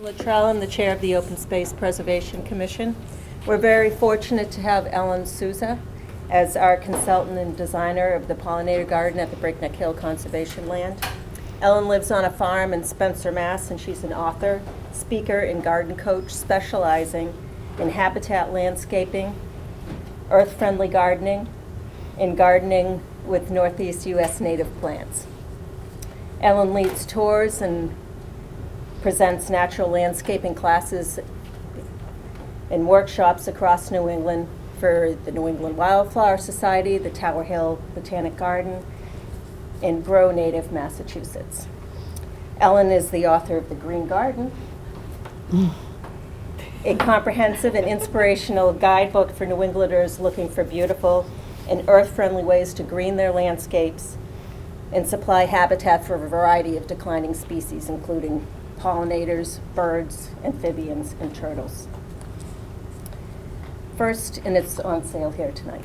Luttrell, I'm the chair of the Open Space Preservation Commission. We're very fortunate to have Ellen Sousa as our consultant and designer of the Pollinator Garden at the Breakneck Hill Conservation Land. Ellen lives on a farm in Spencer, Mass., and she's an author, speaker, and garden coach specializing in habitat landscaping, earth-friendly gardening, and gardening with Northeast U.S. native plants. Ellen leads tours and presents natural landscaping classes and workshops across New England for the New England Wildflower Society, the Tower Hill Botanic Garden, and Grow Native Massachusetts. Ellen is the author of The Green Garden, a comprehensive and inspirational guidebook for New Englanders looking for beautiful and earth-friendly ways to green their landscapes and supply habitat for a variety of declining species, including pollinators, birds, amphibians, and turtles. First, and it's on sale here tonight.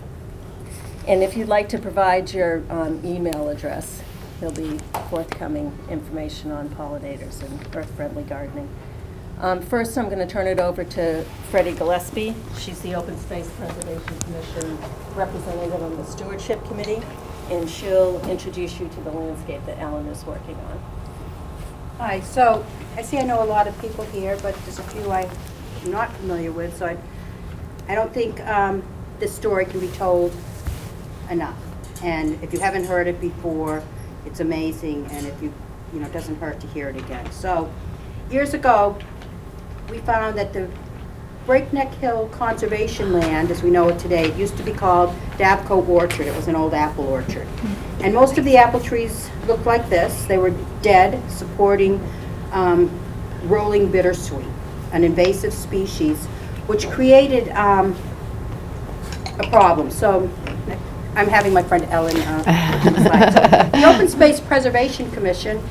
And if you'd like to provide your email address, there'll be forthcoming information on pollinators and earth-friendly gardening. First, I'm going to turn it over to Freddie Gillespie. She's the Open Space Preservation Commission representative on the Stewardship Committee, and she'll introduce you to the landscape that Ellen is working on. Hi, so I see I know a lot of people here, but there's a few I'm not familiar with, so I don't think this story can be told enough. And if you haven't heard it before, it's amazing, and if it doesn't hurt to hear it again. So years ago, we found that the Breakneck Hill Conservation Land, as we know it today, it used to be called Davco Orchard. It was an old apple orchard. And most of the apple trees looked like this. They were dead, supporting rolling bittersweet, an invasive species, which created a problem. So I'm having my friend Ellen do the slide. So the Open Space Preservation Commission,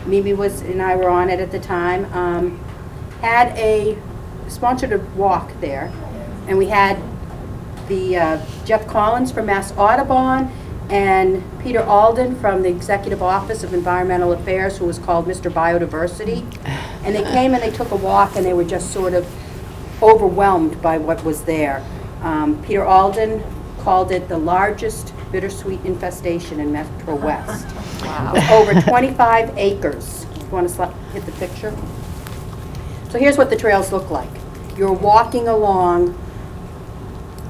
Mimi and I were on it at the time, had sponsored a walk there, and we had the Jeff Collins from Mass Audubon and Peter Alden from the Executive Office of Environmental Affairs, who was called Mr. Biodiversity. And they came and they took a walk, and they were just sort of overwhelmed by what was there. Peter Alden called it the largest bittersweet infestation in Metro West. Wow. It was over 25 acres. You want to hit the picture? So here's what the trails look like. You're walking along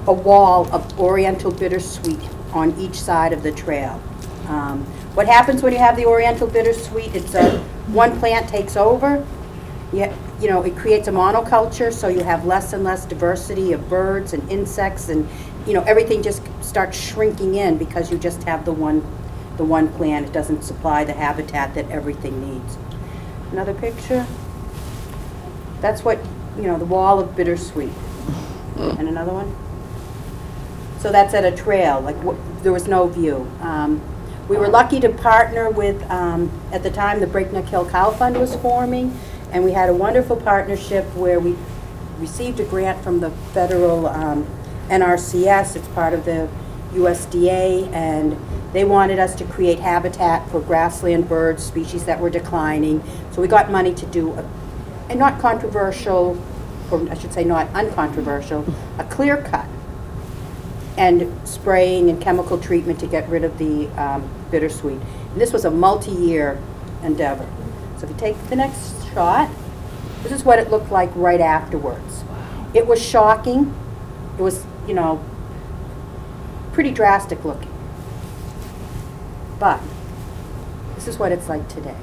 a wall of oriental bittersweet on each side of the trail. What happens when you have the oriental bittersweet? It's one plant takes over. It creates a monoculture, so you have less and less diversity of birds and insects, and everything just starts shrinking in because you just have the one plant. It doesn't supply the habitat that everything needs. Another picture. That's what the wall of bittersweet. And another one. So that's at a trail, there was no view. We were lucky to partner with, at the time, the Breakneck Hill Cow Fund was forming, and we had a wonderful partnership where we received a grant from the federal NRCS. It's part of the USDA, and they wanted us to create habitat for grassland bird species that were declining. So we got money to do a not controversial, or I should say not uncontroversial, a clear cut and spraying and chemical treatment to get rid of the bittersweet. And this was a multi-year endeavor. So if you take the next shot, this is what it looked like right afterwards. It was shocking. It was, pretty drastic looking. But this is what it's like today.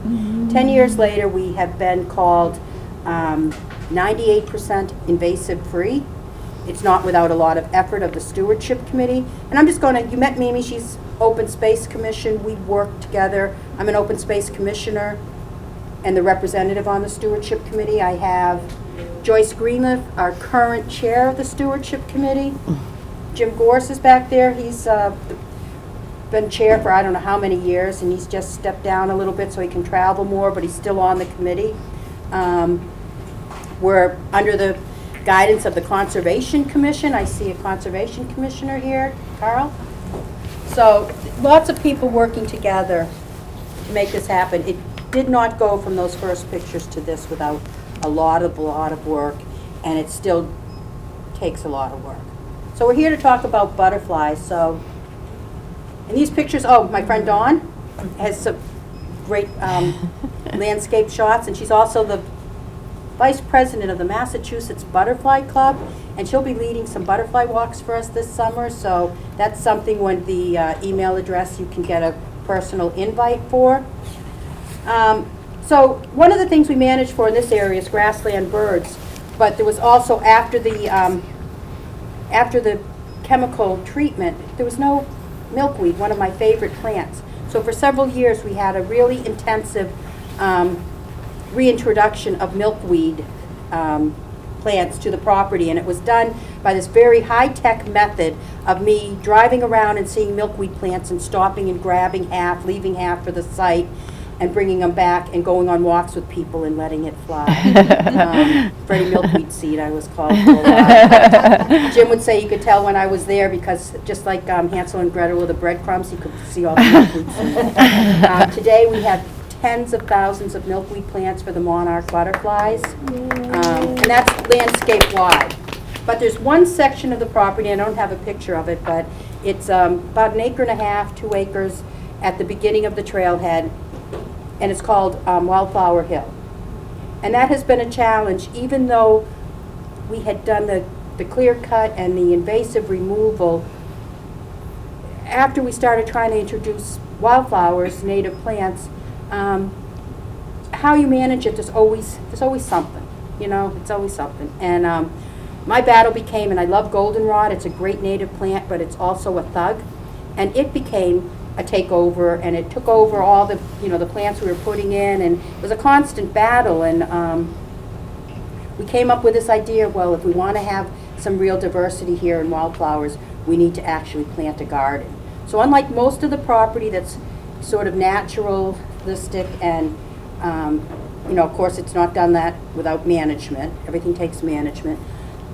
10 years later, we have been called 98% invasive free. It's not without a lot of effort of the Stewardship Committee. And I'm just you met Mimi, she's Open Space Commission. We work together. I'm an Open Space Commissioner and the representative on the Stewardship Committee. I have Joyce Greenleaf, our current chair of the Stewardship Committee. Jim Gorse is back there. He's been chair for I don't know how many years, and he's just stepped down a little bit so he can travel more, but he's still on the committee. We're under the guidance of the Conservation Commission. I see a Conservation Commissioner here, Carl. So lots of people working together to make this happen. did not go from those first pictures to this without a lot of work, and it still takes a lot of work. So we're here to talk about butterflies. So in these pictures, oh, my friend Dawn has some great landscape shots, and she's also the vice president of the Massachusetts Butterfly Club, and she'll be leading some butterfly walks for us this summer. So that's something, when the email address you can get a personal invite for. So one of the things we manage for in this area is grassland birds, but there was also, after the chemical treatment, there was no milkweed, one of my favorite plants. So for several years we had a really intensive reintroduction of milkweed plants to the property, and it was done by this very high-tech method of me driving around and seeing milkweed plants and stopping and grabbing half, leaving half for the site, and bringing them back and going on walks with people and letting it fly. Freddie Milkweed Seed, I was called for a while. Jim would say you could tell when I was there because just like Hansel and Gretel with the breadcrumbs, you could see all the milkweed seeds. Today we have tens of thousands of milkweed plants for the monarch butterflies, and that's landscape-wide. But there's one section of the property, I don't have a picture of it, but it's about 1.5 acres, 2 acres at the beginning of the trailhead, and it's called Wildflower Hill. And that has been a challenge, even though we had done the clear cut and the invasive removal. After we started trying to introduce wildflowers, native plants, how you manage it, there's always something, you know, it's always something. And my battle became, and I love goldenrod, it's a great native plant, but it's also a thug, and it became a takeover, and it took over all the, you know, the plants we were putting in, and it was a constant battle. And we came up with this idea, well, if we want to have some real diversity here in wildflowers, we need to actually plant a garden. So unlike most of the property that's sort of naturalistic, and you know, of course it's not done that without management, everything takes management.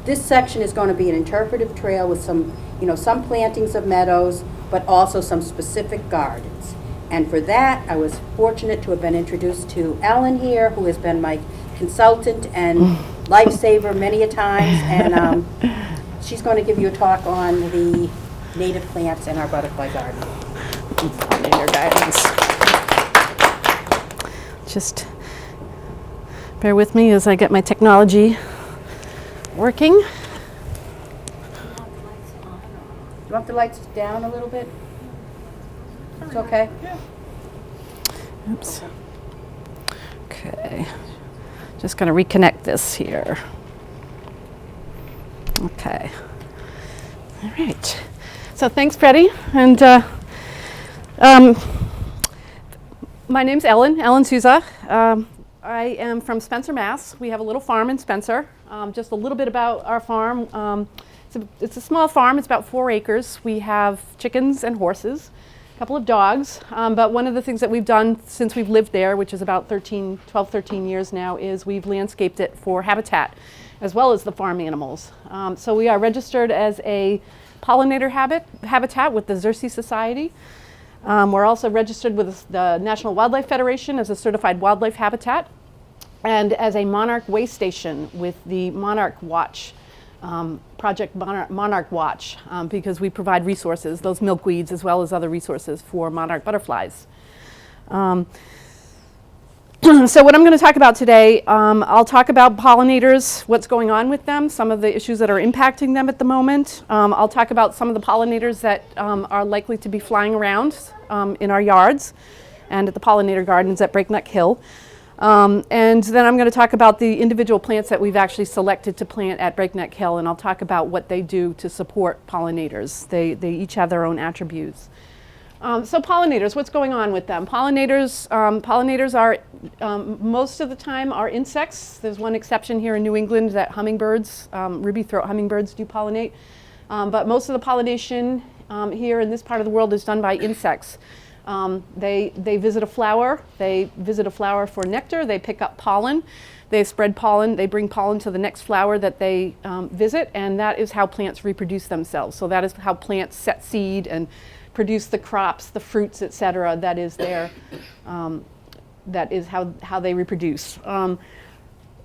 This section is going to be an interpretive trail with some, you know, some plantings of meadows, but also some specific gardens. And for that, I was fortunate to have been introduced to Ellen here, who has been my consultant and lifesaver many a times, and she's going to give you a talk on the native plants in our butterfly garden. Pollinator gardens. Just bear with me as I get my technology working. You want the lights down a little bit? It's okay? Yeah. Oops. Okay. Just going to reconnect this here. Okay. All right. So thanks, Freddie. And my name's Ellen Sousa. I am from Spencer, Mass. We have a little farm in Spencer. Just a little bit about our farm. It's a small farm. It's about 4 acres. We have chickens and horses, a couple of dogs. But one of the things that we've done since we've lived there, which is about 12, 13 years now, is we've landscaped it for habitat, as well as the farm animals. So we are registered as a pollinator habitat with the Xerces Society. We're also registered with the National Wildlife Federation as a certified wildlife habitat, and as a monarch way station with the Monarch Watch, Project Monarch Watch, because we provide resources, those milkweeds, as well as other resources for monarch butterflies. So what I'm going to talk about today, I'll talk about pollinators, what's going on with them, some of the issues that are impacting them at the moment. I'll talk about some of the pollinators that are likely to be flying around in our yards and at the pollinator gardens at Breakneck Hill. And then I'm going to talk about the individual plants that we've actually selected to plant at Breakneck Hill, and I'll talk about what they do to support pollinators. They each have their own attributes. So pollinators, what's going on with them? Pollinators are, most of the time, are insects. There's one exception here in New England that hummingbirds, ruby-throat hummingbirds do pollinate. But most of the pollination here in this part of the world is done by insects. They visit a flower. They visit a flower for nectar. They pick up pollen. They spread pollen. They bring pollen to the next flower that they visit, and that is how plants reproduce themselves. So that is how plants set seed and produce the crops, the fruits, etc. That is their that is how they reproduce.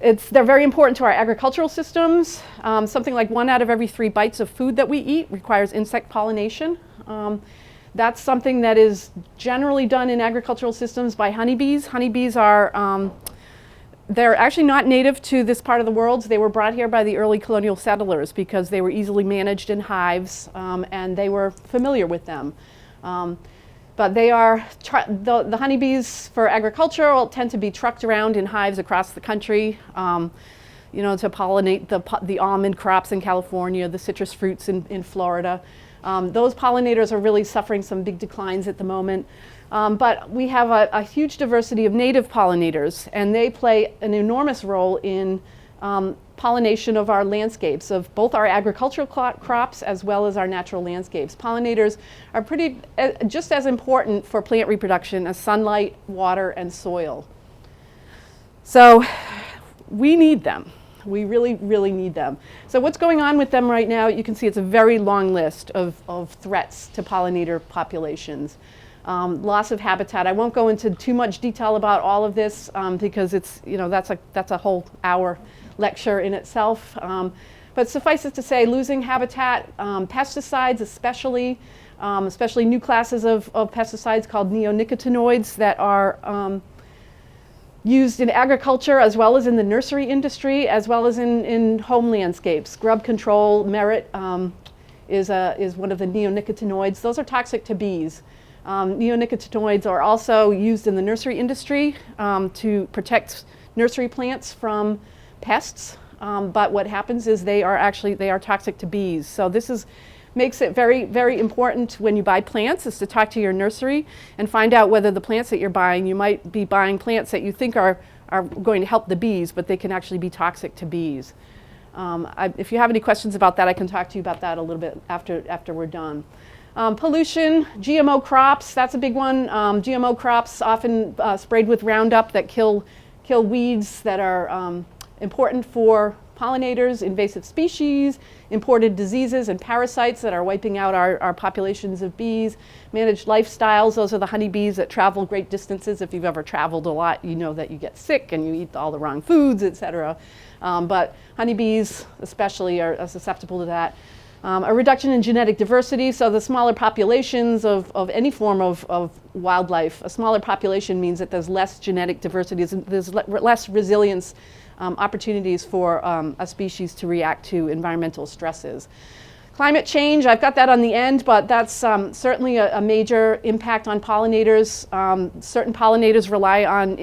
They're very important to our agricultural systems. Something like 1 out of every 3 bites of food that we eat requires insect pollination. That's something that is generally done in agricultural systems by honeybees. Honeybees are, they're actually not native to this part of the world. They were brought here by the early colonial settlers because they were easily managed in hives and they were familiar with them. But they are, the honeybees for agriculture will tend to be trucked around in hives across the country, you know, to pollinate the almond crops in California, the citrus fruits in Florida. Those pollinators are really suffering some big declines at the moment. But we have a huge diversity of native pollinators, and they play an enormous role in pollination of our landscapes, of both our agricultural crops as well as our natural landscapes. Pollinators are just as important for plant reproduction as sunlight, water, and soil. So we need them. We really, really need them. So what's going on with them right now, you can see it's a very long list of threats to pollinator populations. Loss of habitat. I won't go into too much detail about all of this because it's, you know, that's a whole hour lecture in itself. But suffice it to say, losing habitat, pesticides especially new classes of pesticides called neonicotinoids that are used in agriculture as well as in the nursery industry, as well as in home landscapes. Grub control, merit is one of the neonicotinoids. Those are toxic to bees. Neonicotinoids are also used in the nursery industry to protect nursery plants from pests, but what happens is they are toxic to bees. So this makes it very, very important when you buy plants is to talk to your nursery and find out whether the plants that you're buying, you might be buying plants that you think are going to help the bees, but they can actually be toxic to bees. If you have any questions about that, I can talk to you about that a little bit after we're done. Pollution, GMO crops, that's a big one. GMO crops often sprayed with Roundup that kill weeds that are important for pollinators, invasive species, imported diseases and parasites that are wiping out our populations of bees. Managed lifestyles, those are the honeybees that travel great distances. If you've ever traveled a lot, you know that you get sick and you eat all the wrong foods, etc. But honeybees especially are susceptible to that. A reduction in genetic diversity, so the smaller populations of any form of wildlife. A smaller population means that there's less genetic diversity, there's less resilience opportunities for a species to react to environmental stresses. Climate change, I've got that on the end, but that's certainly a major impact on pollinators. Certain pollinators rely on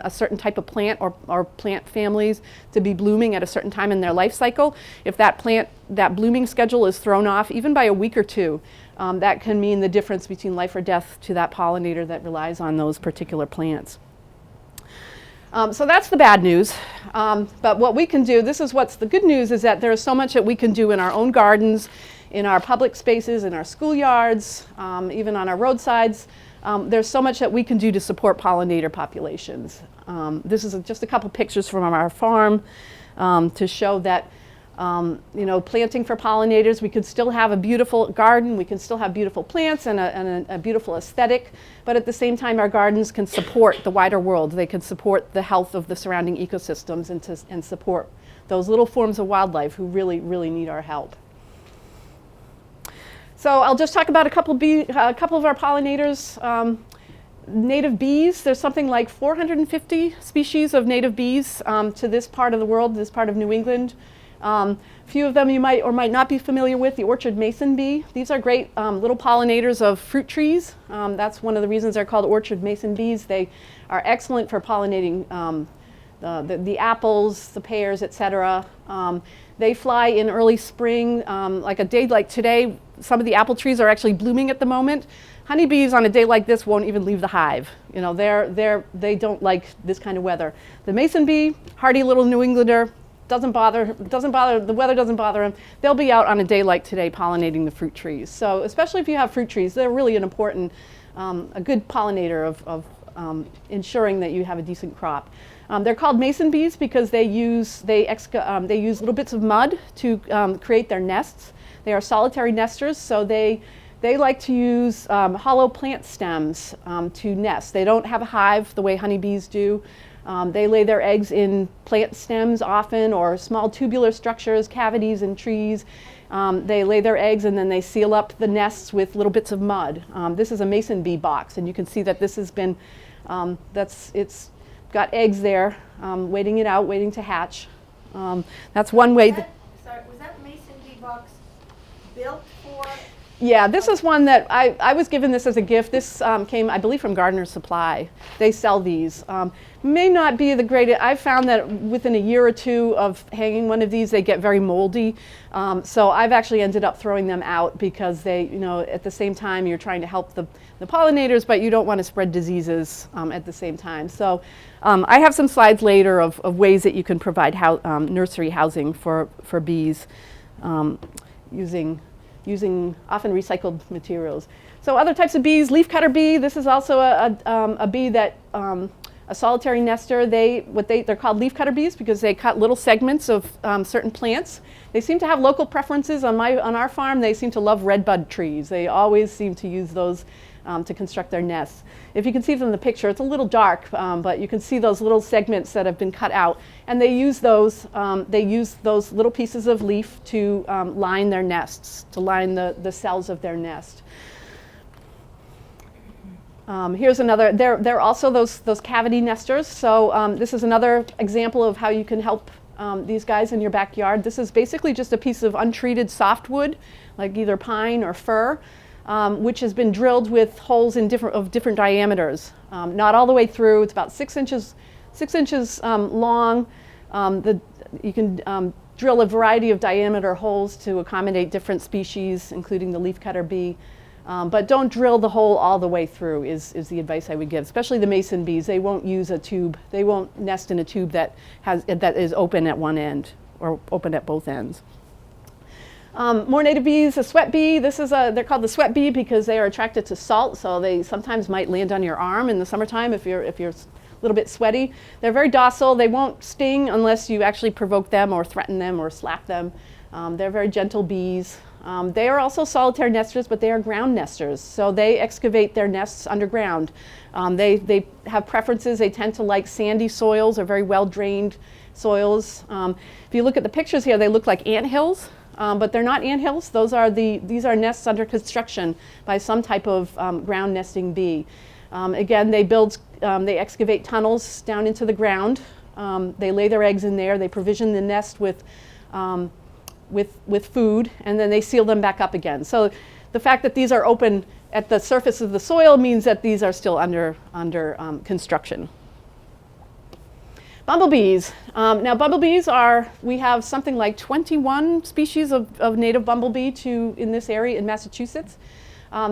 a certain type of plant or plant families to be blooming at a certain time in their life cycle. If that blooming schedule is thrown off even by a week or two, that can mean the difference between life or death to that pollinator that relies on those particular plants. So that's the bad news, but what we can do, this is what's the good news, is that there's so much that we can do in our own gardens, in our public spaces, in our schoolyards, even on our roadsides. There's so much that we can do to support pollinator populations. This is just a couple pictures from our farm to show that you know, planting for pollinators, we could still have a beautiful garden, we can still have beautiful plants and a beautiful aesthetic, but at the same time our gardens can support the wider world. They can support the health of the surrounding ecosystems and support those little forms of wildlife who really, really need our help. So I'll just talk about a couple of our pollinators. Native bees, there's something like 450 species of native bees to this part of the world, this part of New England. A few of them you might or might not be familiar with, the orchard mason bee. These are great little pollinators of fruit trees. That's one of the reasons they're called orchard mason bees. They are excellent for pollinating the apples, the pears, etc. They fly in early spring. Like a day like today, some of the apple trees are actually blooming at the moment. Honeybees on a day like this won't even leave the hive. You know, they don't like this kind of weather. The mason bee, hardy little New Englander, the weather doesn't bother them. They'll be out on a day like today pollinating the fruit trees. So especially if you have fruit trees, they're really an important, a good pollinator of ensuring that you have a decent crop. They're called mason bees because they use little bits of mud to create their nests. They are solitary nesters, so they They like to use hollow plant stems to nest. They don't have a hive the way honeybees do. They lay their eggs in plant stems often, or small tubular structures, cavities in trees. They lay their eggs and then they seal up the nests with little bits of mud. This is a mason bee box, and you can see that this has been, it's got eggs there, waiting it out, waiting to hatch. That's one way. Sorry, was that mason bee box built for? Yeah, this is one that I was given this as a gift. This came, I believe, from Gardener's Supply. They sell these. May not be the greatest. I found that within a year or two of hanging one of these, they get very moldy. So I've actually ended up throwing them out because they, at the same time, you're trying to help the pollinators, but you don't want to spread diseases at the same time. So I have some slides later of ways that you can provide nursery housing for bees using often recycled materials. So other types of bees, leafcutter bee. This is also a bee that a solitary nester. They're called leafcutter bees because they cut little segments of certain plants. They seem to have local preferences. On our farm, they seem to love redbud trees. They always seem to use those to construct their nests. If you can see from the picture, it's a little dark, but you can see those little segments that have been cut out, and they use those little pieces of leaf to line their nests, to line the cells of their nest. Here's another. They're also those cavity nesters. So this is another example of how you can help these guys in your backyard. This is basically just a piece of untreated softwood, like either pine or fir, which has been drilled with holes of different diameters. Not all the way through. It's about 6 inches long. You can drill a variety of diameter holes to accommodate different species, including the leafcutter bee. But don't drill the hole all the way through is the advice I would give, especially the mason bees. They won't use a tube. They won't nest in a tube that is open at one end or open at both ends. More native bees, a sweat bee. They're called the sweat bee because they are attracted to salt, so they sometimes might land on your arm in the summertime if you're a little bit sweaty. They're very docile. They won't sting unless you actually provoke them or threaten them or slap them. They're very gentle bees. They are also solitary nesters, but they are ground nesters, so they excavate their nests underground. They have preferences. They tend to like sandy soils or very well-drained soils. If you look at the pictures here, they look like anthills, but they're not anthills. These are nests under construction by some type of ground nesting bee. Again, they excavate tunnels down into the ground. They lay their eggs in there. They provision the nest with food, and then they seal them back up again. So the fact that these are open at the surface of the soil means that these are still under construction. Bumblebees. Now bumblebees we have something like 21 species of native bumblebee in this area in Massachusetts.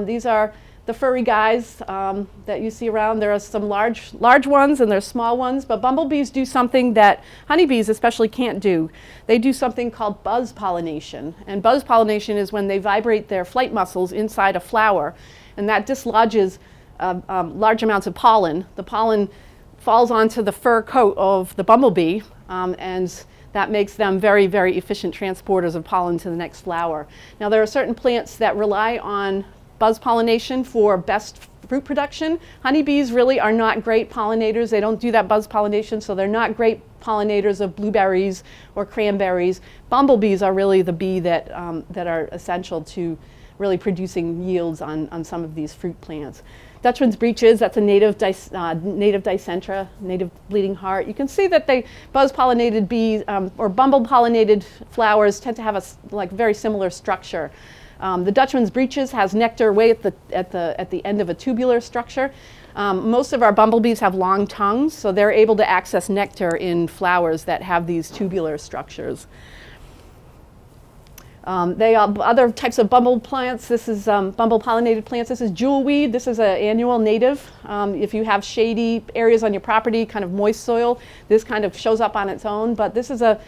These are the furry guys that you see around. There are some large ones and there's small ones, but bumblebees do something that honeybees especially can't do. They do something called buzz pollination. And buzz pollination is when they vibrate their flight muscles inside a flower, and that dislodges large amounts of pollen. The pollen falls onto the fur coat of the bumblebee, and that makes them very, very efficient transporters of pollen to the next flower. Now there are certain plants that rely on buzz pollination for best fruit production. Honeybees really are not great pollinators. They don't do that buzz pollination, so they're not great pollinators of blueberries or cranberries. Bumblebees are really the bee that are essential to really producing yields on some of these fruit plants. Dutchman's breeches, that's a native dicentra, native bleeding heart. You can see that they buzz-pollinated bees or bumble-pollinated flowers tend to have a very similar structure. The Dutchman's breeches has nectar way at the end of a tubular structure. Most of our bumblebees have long tongues, so they're able to access nectar in flowers that have these tubular structures. They are other types of bumble plants. This is bumble-pollinated plants. This is jewelweed. This is an annual native. If you have shady areas on your property, kind of moist soil, this kind of shows up on its own. But this is a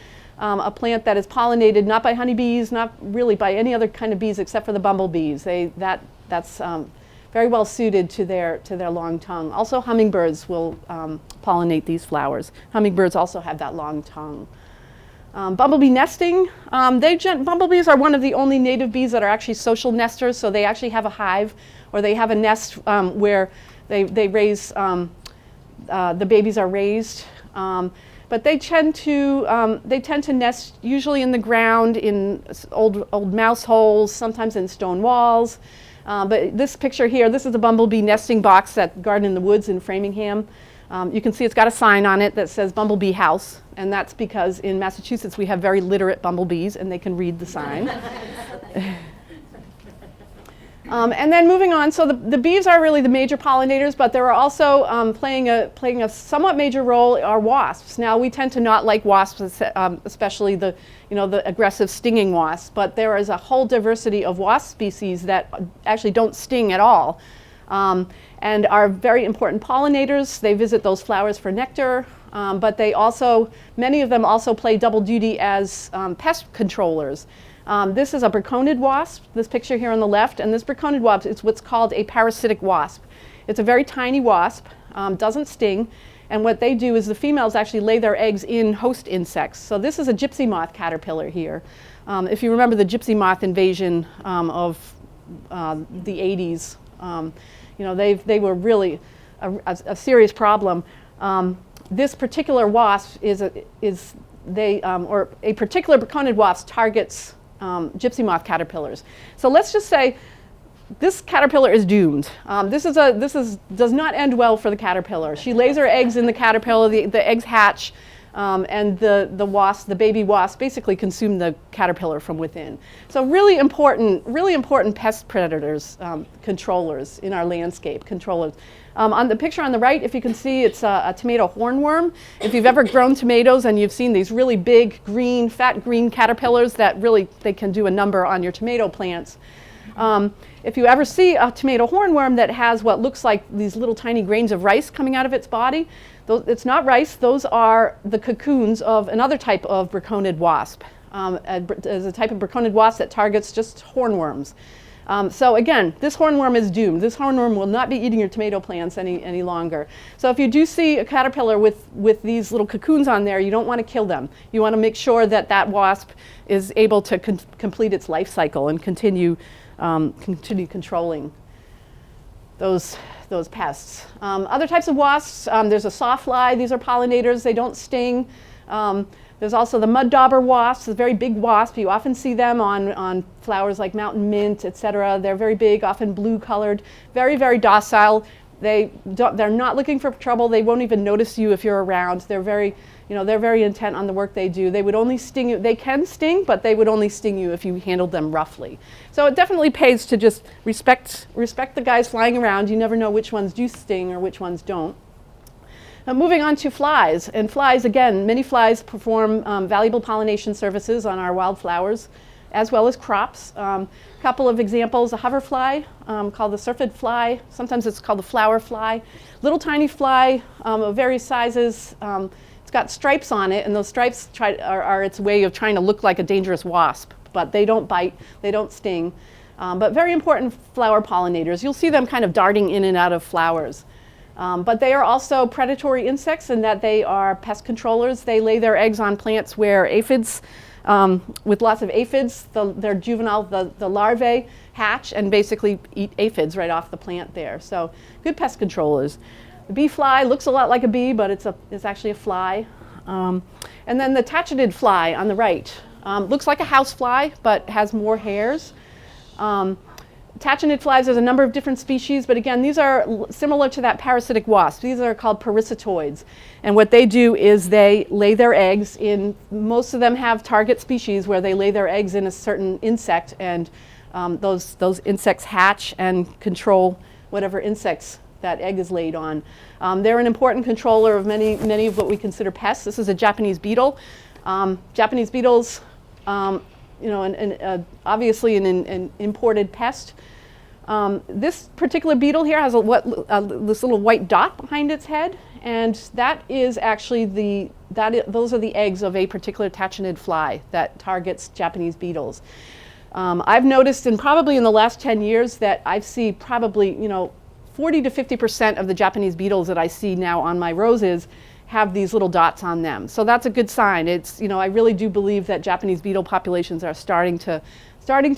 plant that is pollinated not by honeybees, not really by any other kind of bees except for the bumblebees. That's very well suited to their long tongue. Also, hummingbirds will pollinate these flowers. Hummingbirds also have that long tongue. Bumblebee nesting. Bumblebees are one of the only native bees that are actually social nesters, so they actually have a hive or they have a nest where they raise, the babies are raised. But they tend to nest usually in the ground, in old mouse holes, sometimes in stone walls. But this picture here, this is a bumblebee nesting box at Garden in the Woods in Framingham. You can see it's got a sign on it that says Bumblebee House, and that's because in Massachusetts we have very literate bumblebees and they can read the sign. And then moving on, so the bees are really the major pollinators, but there are also playing a somewhat major role are wasps. Now we tend to not like wasps, especially the aggressive stinging wasps, but there is a whole diversity of wasp species that actually don't sting at all, and are very important pollinators. They visit those flowers for nectar, but many of them also play double duty as pest controllers. This is a braconid wasp, this picture here on the left, and this braconid wasp is what's called a parasitic wasp. It's a very tiny wasp, doesn't sting, and what they do is the females actually lay their eggs in host insects. So this is a gypsy moth caterpillar here. If you remember the gypsy moth invasion of the 80s, they were really a serious problem. This particular wasp or a particular braconid wasp targets gypsy moth caterpillars. So let's just say this caterpillar is doomed. This does not end well for the caterpillar. She lays her eggs in the caterpillar, the eggs hatch, and the baby wasp basically consume the caterpillar from within. So really important pest predators, controllers in our landscape, controllers. On the picture on the right, if you can see, it's a tomato hornworm. If you've ever grown tomatoes and you've seen these really big fat green caterpillars that really, they can do a number on your tomato plants. If you ever see a tomato hornworm that has what looks like these little tiny grains of rice coming out of its body, it's not rice, those are the cocoons of another type of braconid wasp. There's a type of braconid wasp that targets just hornworms. So again, this hornworm is doomed. This hornworm will not be eating your tomato plants any longer. So if you do see a caterpillar with these little cocoons on there, you don't want to kill them. You want to make sure that wasp is able to complete its life cycle and continue controlling those pests. Other types of wasps, there's a sawfly. These are pollinators. They don't sting. There's also the mud dauber wasp, a very big wasp. You often see them on flowers like mountain mint, etc. They're very big, often blue colored, very, very docile. They're not looking for trouble. They won't even notice you if you're around. They're very intent on the work they do. They would only sting you. They can sting, but they would only sting you if you handled them roughly. So it definitely pays to just respect the guys flying around. You never know which ones do sting or which ones don't. Now moving on to flies. And flies, again, many flies perform valuable pollination services on our wildflowers as well as crops. A couple of examples, a hoverfly called the syrphid fly. Sometimes it's called the flower fly. Little tiny fly of various sizes. It's got stripes on it, and those stripes are its way of trying to look like a dangerous wasp. But they don't bite, they don't sting. But very important flower pollinators. You'll see them kind of darting in and out of flowers. But they are also predatory insects in that they are pest controllers. They lay their eggs on plants where aphids, with lots of aphids, their juvenile, the larvae hatch and basically eat aphids right off the plant there. So good pest controllers. The bee fly looks a lot like a bee, but it's actually a fly. And then the tachinid fly on the right looks like a house fly, but has more hairs. Tachinid flies, there's a number of different species, but again, these are similar to that parasitic wasp. These are called parasitoids. And what they do is they lay their eggs in, most of them have target species where they lay their eggs in a certain insect, and those insects hatch and control whatever insects that egg is laid on. They're an important controller of many of what we consider pests. This is a Japanese beetle. Japanese beetles, obviously an imported pest. This particular beetle here has this little white dot behind its head, and that is actually those are the eggs of a particular tachinid fly that targets Japanese beetles. I've noticed, probably in the last 10 years, that I see probably 40 to 50% of the Japanese beetles that I see now on my roses have these little dots on them. So that's a good sign. It's, you know, I really do believe that Japanese beetle populations are starting to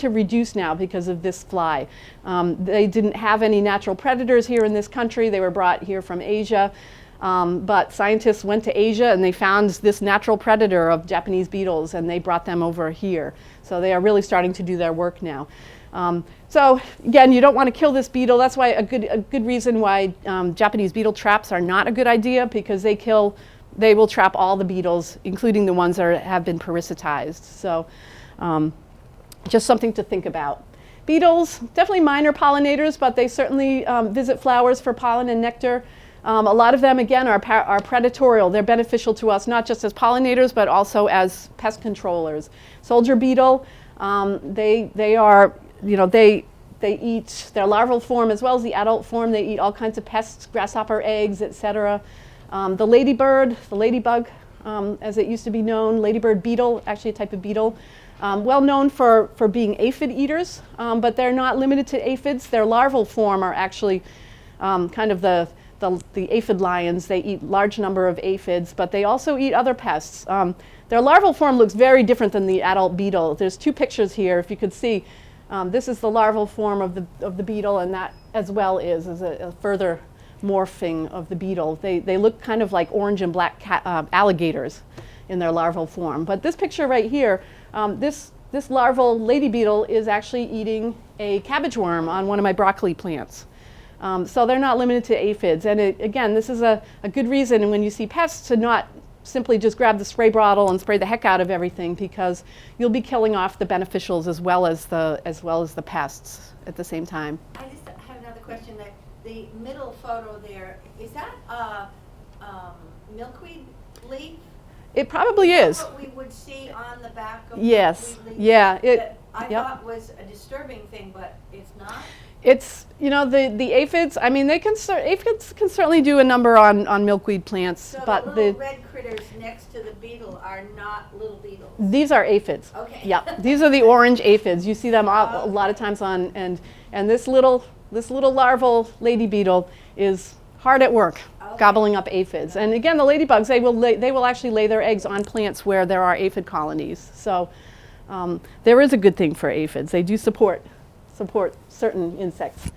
reduce now because of this fly. They didn't have any natural predators here in this country. They were brought here from Asia. But scientists went to Asia and they found this natural predator of Japanese beetles, and they brought them over here. So they are really starting to do their work now. So again, you don't want to kill this beetle. That's why a good reason why Japanese beetle traps are not a good idea, because they will trap all the beetles, including the ones that have been parasitized. So just something to think about. Beetles, definitely minor pollinators, but they certainly visit flowers for pollen and nectar. A lot of them, again, are predatorial. They're beneficial to us, not just as pollinators, but also as pest controllers. Soldier beetle, they are, you know, they eat their larval form as well as the adult form. They eat all kinds of pests, grasshopper eggs, etc. The ladybird, the ladybug, as it used to be known, ladybird beetle, actually a type of beetle, well known for being aphid eaters, but they're not limited to aphids. Their larval form are actually kind of the aphid lions. They eat large number of aphids, but they also eat other pests. Their larval form looks very different than the adult beetle. There's two pictures here, if you could see. This is the larval form of the beetle, and that as well is a further morphing of the beetle. They look kind of like orange and black alligators in their larval form. But this picture right here, this larval lady beetle is actually eating a cabbage worm on one of my broccoli plants. So they're not limited to aphids. And again, this is a good reason when you see pests to not simply just grab the spray bottle and spray the heck out of everything, because you'll be killing off the beneficials as well as the pests at the same time. I just have another question. That the middle photo there, is that a milkweed leaf? It probably is. What we would see on the back of Yes. milkweed leaf? Yeah. That I Yep. thought was a disturbing thing, but it's not. It's, you know, the aphids, I mean, aphids can certainly do a number on milkweed plants, So but the little red critters next to the beetle are not little beetles. these are aphids. Okay. Yeah, these are the orange aphids. You see them a lot of times on, and this little larval lady beetle is hard at work gobbling up aphids. And again, the ladybugs, they will actually lay their eggs on plants where there are aphid colonies. So there is a good thing for aphids. They do support certain insects.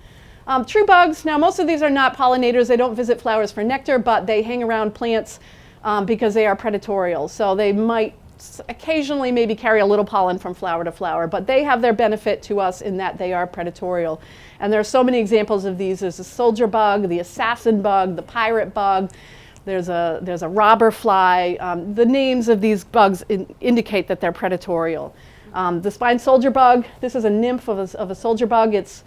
True bugs, now most of these are not pollinators. They don't visit flowers for nectar, but they hang around plants because they are predatorial. So they might occasionally maybe carry a little pollen from flower to flower, but they have their benefit to us in that they are predatorial. And there are so many examples of these. There's the soldier bug, the assassin bug, the pirate bug. There's a robber fly. The names of these bugs indicate that they're predatorial. The spine soldier bug, this is a nymph of a soldier bug. It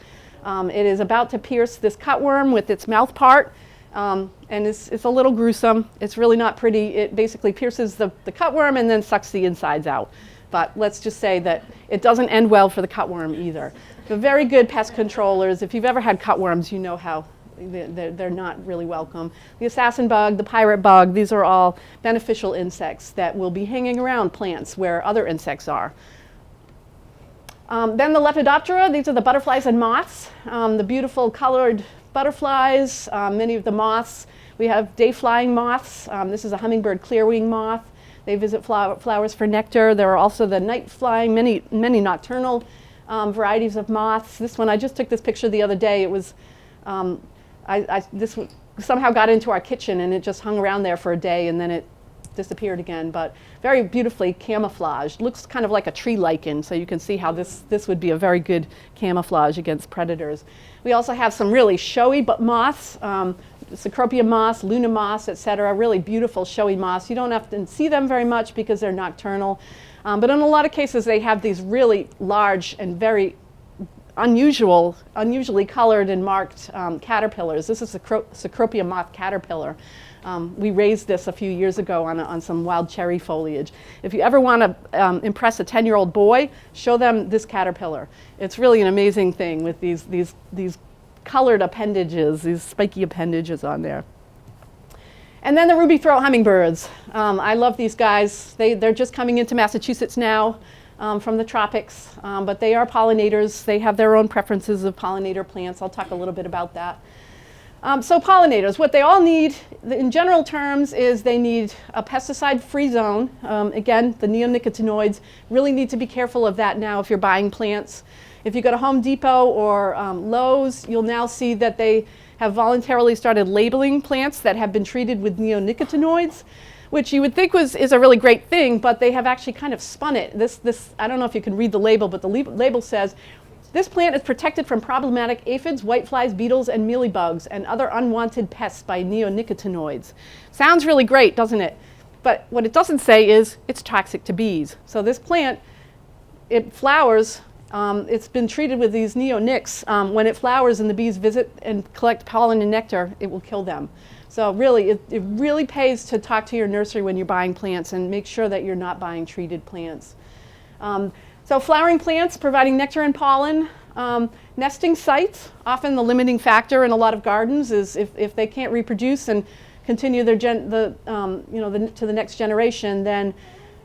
is about to pierce this cutworm with its mouth part, and it's a little gruesome. It's really not pretty. It basically pierces the cutworm and then sucks the insides out. But let's just say that it doesn't end well for the cutworm either. They're very good pest controllers. If you've ever had cutworms, you know how they're not really welcome. The assassin bug, the pirate bug, these are all beneficial insects that will be hanging around plants where other insects are. Then the Lepidoptera, these are the butterflies and moths, the beautiful colored butterflies, many of the moths. We have day-flying moths. This is a hummingbird clearwing moth. They visit flowers for nectar. There are also the night-flying, many nocturnal varieties of moths. This one, I just took this picture the other day. It was, this somehow got into our kitchen and it just hung around there for a day and then it disappeared again, but very beautifully camouflaged. Looks kind of like a tree lichen, so you can see how this would be a very good camouflage against predators. We also have some really showy moths, Cecropia moths, Luna moths, etc. Really beautiful showy moths. You don't often see them very much because they're nocturnal, but in a lot of cases they have these really large and very unusually colored and marked caterpillars. This is a Cecropia moth caterpillar. We raised this a few years ago on some wild cherry foliage. If you ever want to impress a 10-year-old boy, show them this caterpillar. It's really an amazing thing with these colored appendages, these spiky appendages on there. And then the ruby-throat hummingbirds. I love these guys. They're just coming into Massachusetts now from the tropics, but they are pollinators. They have their own preferences of pollinator plants. I'll talk a little bit about that. So pollinators, what they all need, in general terms, is they need a pesticide-free zone. Again, the neonicotinoids, really need to be careful of that now if you're buying plants. If you go to Home Depot or Lowe's, you'll now see that they have voluntarily started labeling plants that have been treated with neonicotinoids, which you would think is a really great thing, but they have actually kind of spun it. I don't know if you can read the label, but the label says, this plant is protected from problematic aphids, whiteflies, beetles, and mealybugs, and other unwanted pests by neonicotinoids. Sounds really great, doesn't it? But what it doesn't say is it's toxic to bees. So this plant, it flowers, it's been treated with these neonics. When it flowers and the bees visit and collect pollen and nectar, it will kill them. So really, it really pays to talk to your nursery when you're buying plants and make sure that you're not buying treated plants. So flowering plants providing nectar and pollen. Nesting sites, often the limiting factor in a lot of gardens is if they can't reproduce and continue their to the next generation, then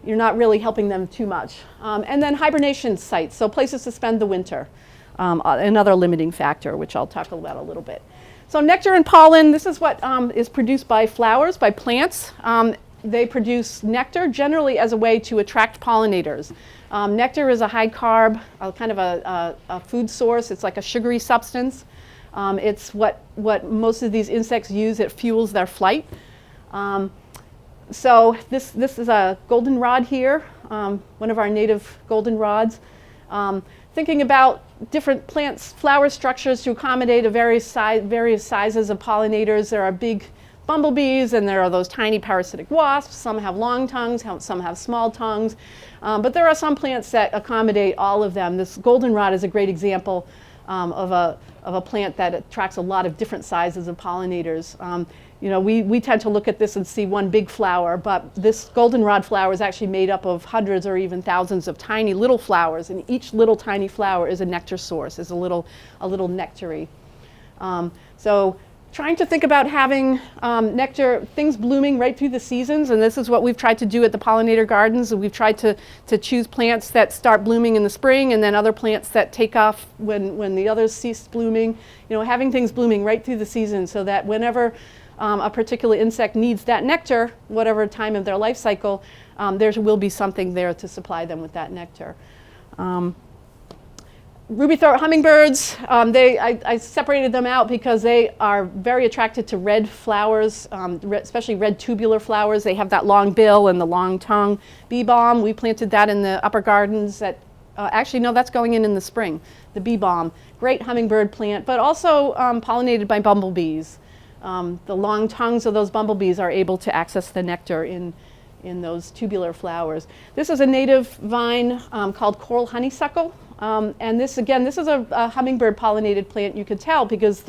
you're not really helping them too much. And then hibernation sites, so places to spend the winter, another limiting factor, which I'll talk about a little bit. So nectar and pollen, this is what is produced by flowers, by plants. They produce nectar generally as a way to attract pollinators. Nectar is a high carb, kind of a food source. It's like a sugary substance. It's what most of these insects use. It fuels their flight. So this is a goldenrod here, one of our native goldenrods. Thinking about different plants, flower structures to accommodate various sizes of pollinators. There are big bumblebees, and there are those tiny parasitic wasps. Some have long tongues, some have small tongues. But there are some plants that accommodate all of them. This goldenrod is a great example of a plant that attracts a lot of different sizes of pollinators. We tend to look at this and see one big flower, but this goldenrod flower is actually made up of hundreds or even thousands of tiny little flowers, and each little tiny flower is a nectar source, is a little nectary. So trying to think about having nectar, things blooming right through the seasons, and this is what we've tried to do at the Pollinator Gardens. We've tried to choose plants that start blooming in the spring, and then other plants that take off when the others cease blooming. Having things blooming right through the season so that whenever a particular insect needs that nectar, whatever time of their life cycle, there will be something there to supply them with that nectar. Ruby-throat hummingbirds, I separated them out because they are very attracted to red flowers, especially red tubular flowers. They have that long bill and the long tongue. Bee balm, we planted that in the upper gardens. Actually, no, that's going in the spring. The bee balm, great hummingbird plant, but also pollinated by bumblebees. The long tongues of those bumblebees are able to access the nectar in those tubular flowers. This is a native vine called coral honeysuckle. And this is a hummingbird pollinated plant. You could tell because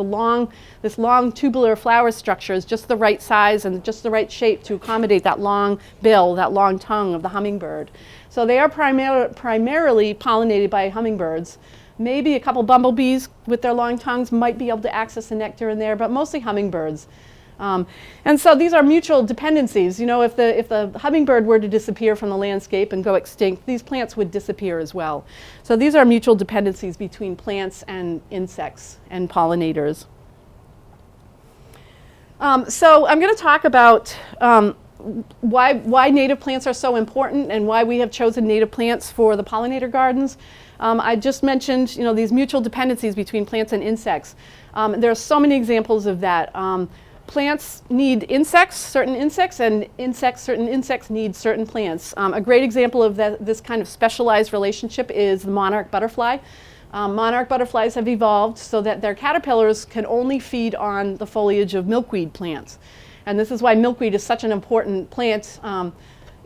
this long tubular flower structure is just the right size and just the right shape to accommodate that long bill, that long tongue of the hummingbird. So they are primarily pollinated by hummingbirds. Maybe a couple bumblebees with their long tongues might be able to access the nectar in there, but mostly hummingbirds. And so these are mutual dependencies. If the hummingbird were to disappear from the landscape and go extinct, these plants would disappear as well. So these are mutual dependencies between plants and insects and pollinators. So I'm going to talk about why native plants are so important and why we have chosen native plants for the pollinator gardens. I just mentioned these mutual dependencies between plants and insects. There are so many examples of that. Plants need insects, certain insects, and certain insects need certain plants. A great example of this kind of specialized relationship is the monarch butterfly. Monarch butterflies have evolved so that their caterpillars can only feed on the foliage of milkweed plants. And this is why milkweed is such an important plant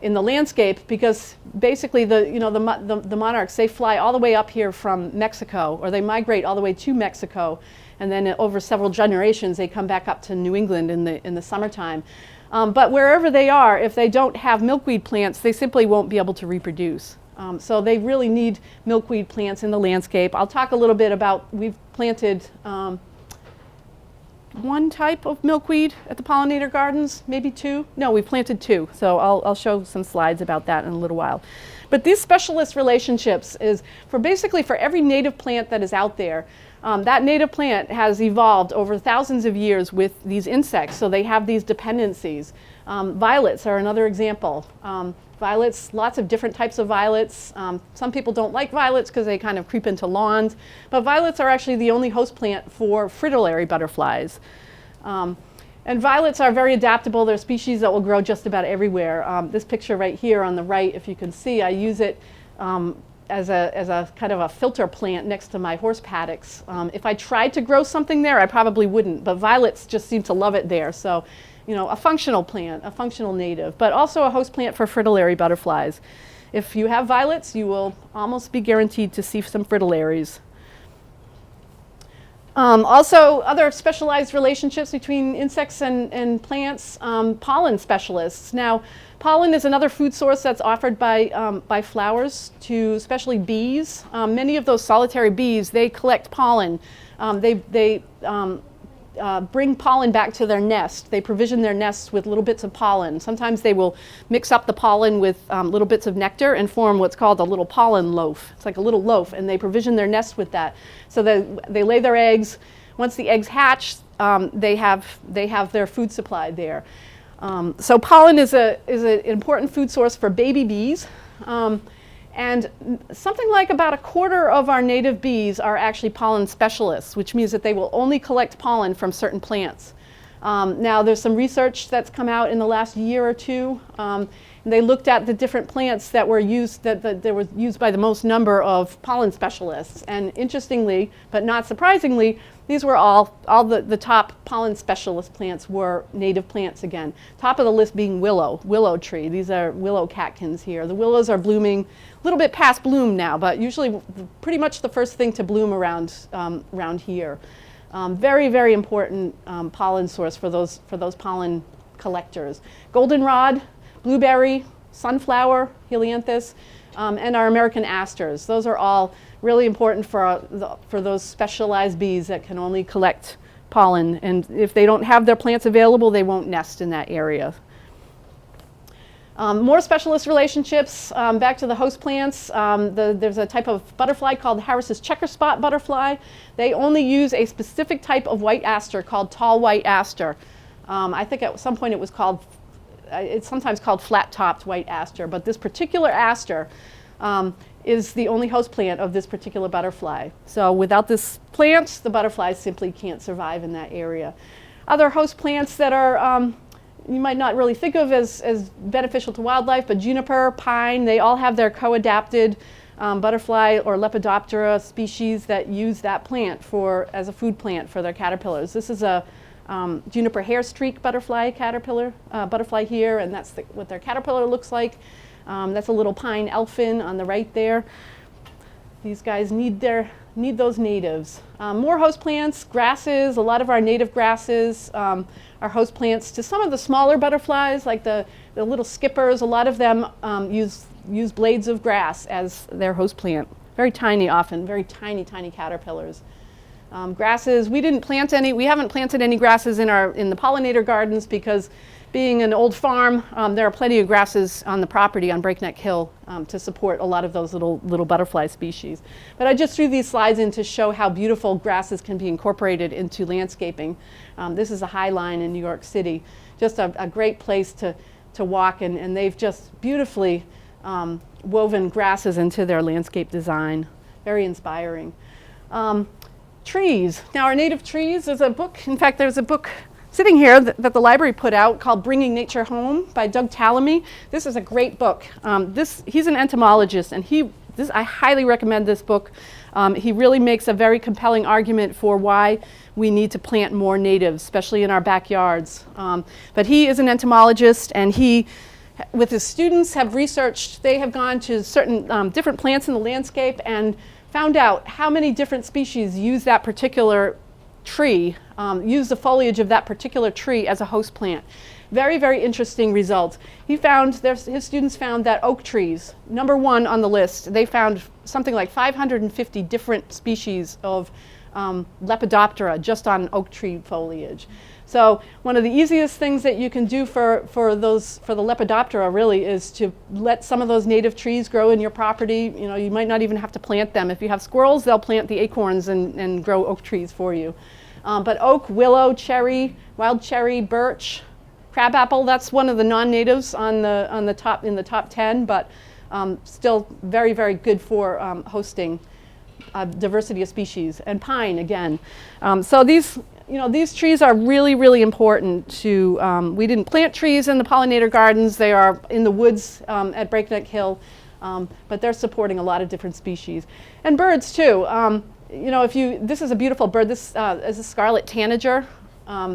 in the landscape, because basically the monarchs, they fly all the way up here from Mexico, or they migrate all the way to Mexico. And then over several generations, they come back up to New England in the summertime. But wherever they are, if they don't have milkweed plants, they simply won't be able to reproduce. So they really need milkweed plants in the landscape. I'll talk a little bit about, we've planted one type of milkweed at the Pollinator Gardens, maybe two. No, we planted two. So I'll show some slides about that in a little while. But these specialist relationships is for basically for every native plant that is out there. That native plant has evolved over thousands of years with these insects, so they have these dependencies. Violets are another example. Violets, lots of different types of violets. Some people don't like violets because they kind of creep into lawns, but violets are actually the only host plant for fritillary butterflies. And violets are very adaptable. They're species that will grow just about everywhere. This picture right here on the right, if you can see, I use it as a kind of a filter plant next to my horse paddocks. If I tried to grow something there, I probably wouldn't, but violets just seem to love it there. So, you know, a functional plant, a functional native, but also a host plant for fritillary butterflies. If you have violets, you will almost be guaranteed to see some fritillaries. Also, other specialized relationships between insects and plants, pollen specialists. Now, pollen is another food source that's offered by flowers to especially bees. Many of those solitary bees, they collect pollen. They bring pollen back to their nest. They provision their nests with little bits of pollen. Sometimes they will mix up the pollen with little bits of nectar and form what's called a little pollen loaf. It's like a little loaf, and they provision their nest with that. So they lay their eggs. Once the eggs hatch, they have their food supply there. So pollen is an important food source for baby bees. And something like about a quarter of our native bees are actually pollen specialists, which means that they will only collect pollen from certain plants. Now, there's some research that's come out in the last year or two. They looked at the different plants that were used, that were used by the most number of pollen specialists. And interestingly, but not surprisingly, these were all the top pollen specialist plants were native plants again. Top of the list being willow tree. These are willow catkins here. The willows are blooming a little bit past bloom now, but usually pretty much the first thing to bloom around here. Very, very important pollen source for those pollen collectors. Goldenrod, blueberry, sunflower, helianthus, and our American asters. Those are all really important for those specialized bees that can only collect pollen. And if they don't have their plants available, they won't nest in that area. More specialist relationships, back to the host plants. There's a type of butterfly called Harris's checker spot butterfly. They only use a specific type of white aster called tall white aster. I think at some point it was called, it's sometimes called flat-topped white aster, but this particular aster is the only host plant of this particular butterfly. So without this plant, the butterflies simply can't survive in that area. Other host plants that are you might not really think of as beneficial to wildlife, but juniper, pine, they all have their co-adapted butterfly or Lepidoptera species that use that plant as a food plant for their caterpillars. This is a juniper hair streak butterfly butterfly here, and that's what their caterpillar looks like. That's a little pine elfin on the right there. These guys need those natives. More host plants, grasses. A lot of our native grasses are host plants to some of the smaller butterflies, like the little skippers. A lot of them use blades of grass as their host plant. Very tiny often, very tiny caterpillars. Grasses, we haven't planted any grasses in the pollinator gardens because being an old farm, there are plenty of grasses on the property on Breakneck Hill to support a lot of those little butterfly species. But I just threw these slides in to show how beautiful grasses can be incorporated into landscaping. This is a High Line in New York City. Just a great place to walk, and they've just beautifully woven grasses into their landscape design. Very inspiring. Trees. Now, our native trees, there's a book, in fact, there's a book sitting here that the library put out called Bringing Nature Home by Doug Tallamy. This is a great book. He's an entomologist, and I highly recommend this book. He really makes a very compelling argument for why we need to plant more natives, especially in our backyards. But he is an entomologist, and he, with his students, have researched, they have gone to certain different plants in the landscape and found out how many different species use that particular tree, use the foliage of that particular tree as a host plant. Very, very interesting results. His students found that oak trees, number one on the list, they found something like 550 different species of Lepidoptera just on oak tree foliage. So one of the easiest things that you can do for the Lepidoptera really is to let some of those native trees grow in your property. You know, you might not even have to plant them. If you have squirrels, they'll plant the acorns and grow oak trees for you. But oak, willow, cherry, wild cherry, birch, crabapple, that's one of the non-natives in the top 10, but still very, very good for hosting diversity of species. And pine again. So these trees are really, really important to, we didn't plant trees in the pollinator gardens. They are in the woods at Breakneck Hill, but they're supporting a lot of different species. And birds too. You know, this is a beautiful bird. This is a scarlet tanager.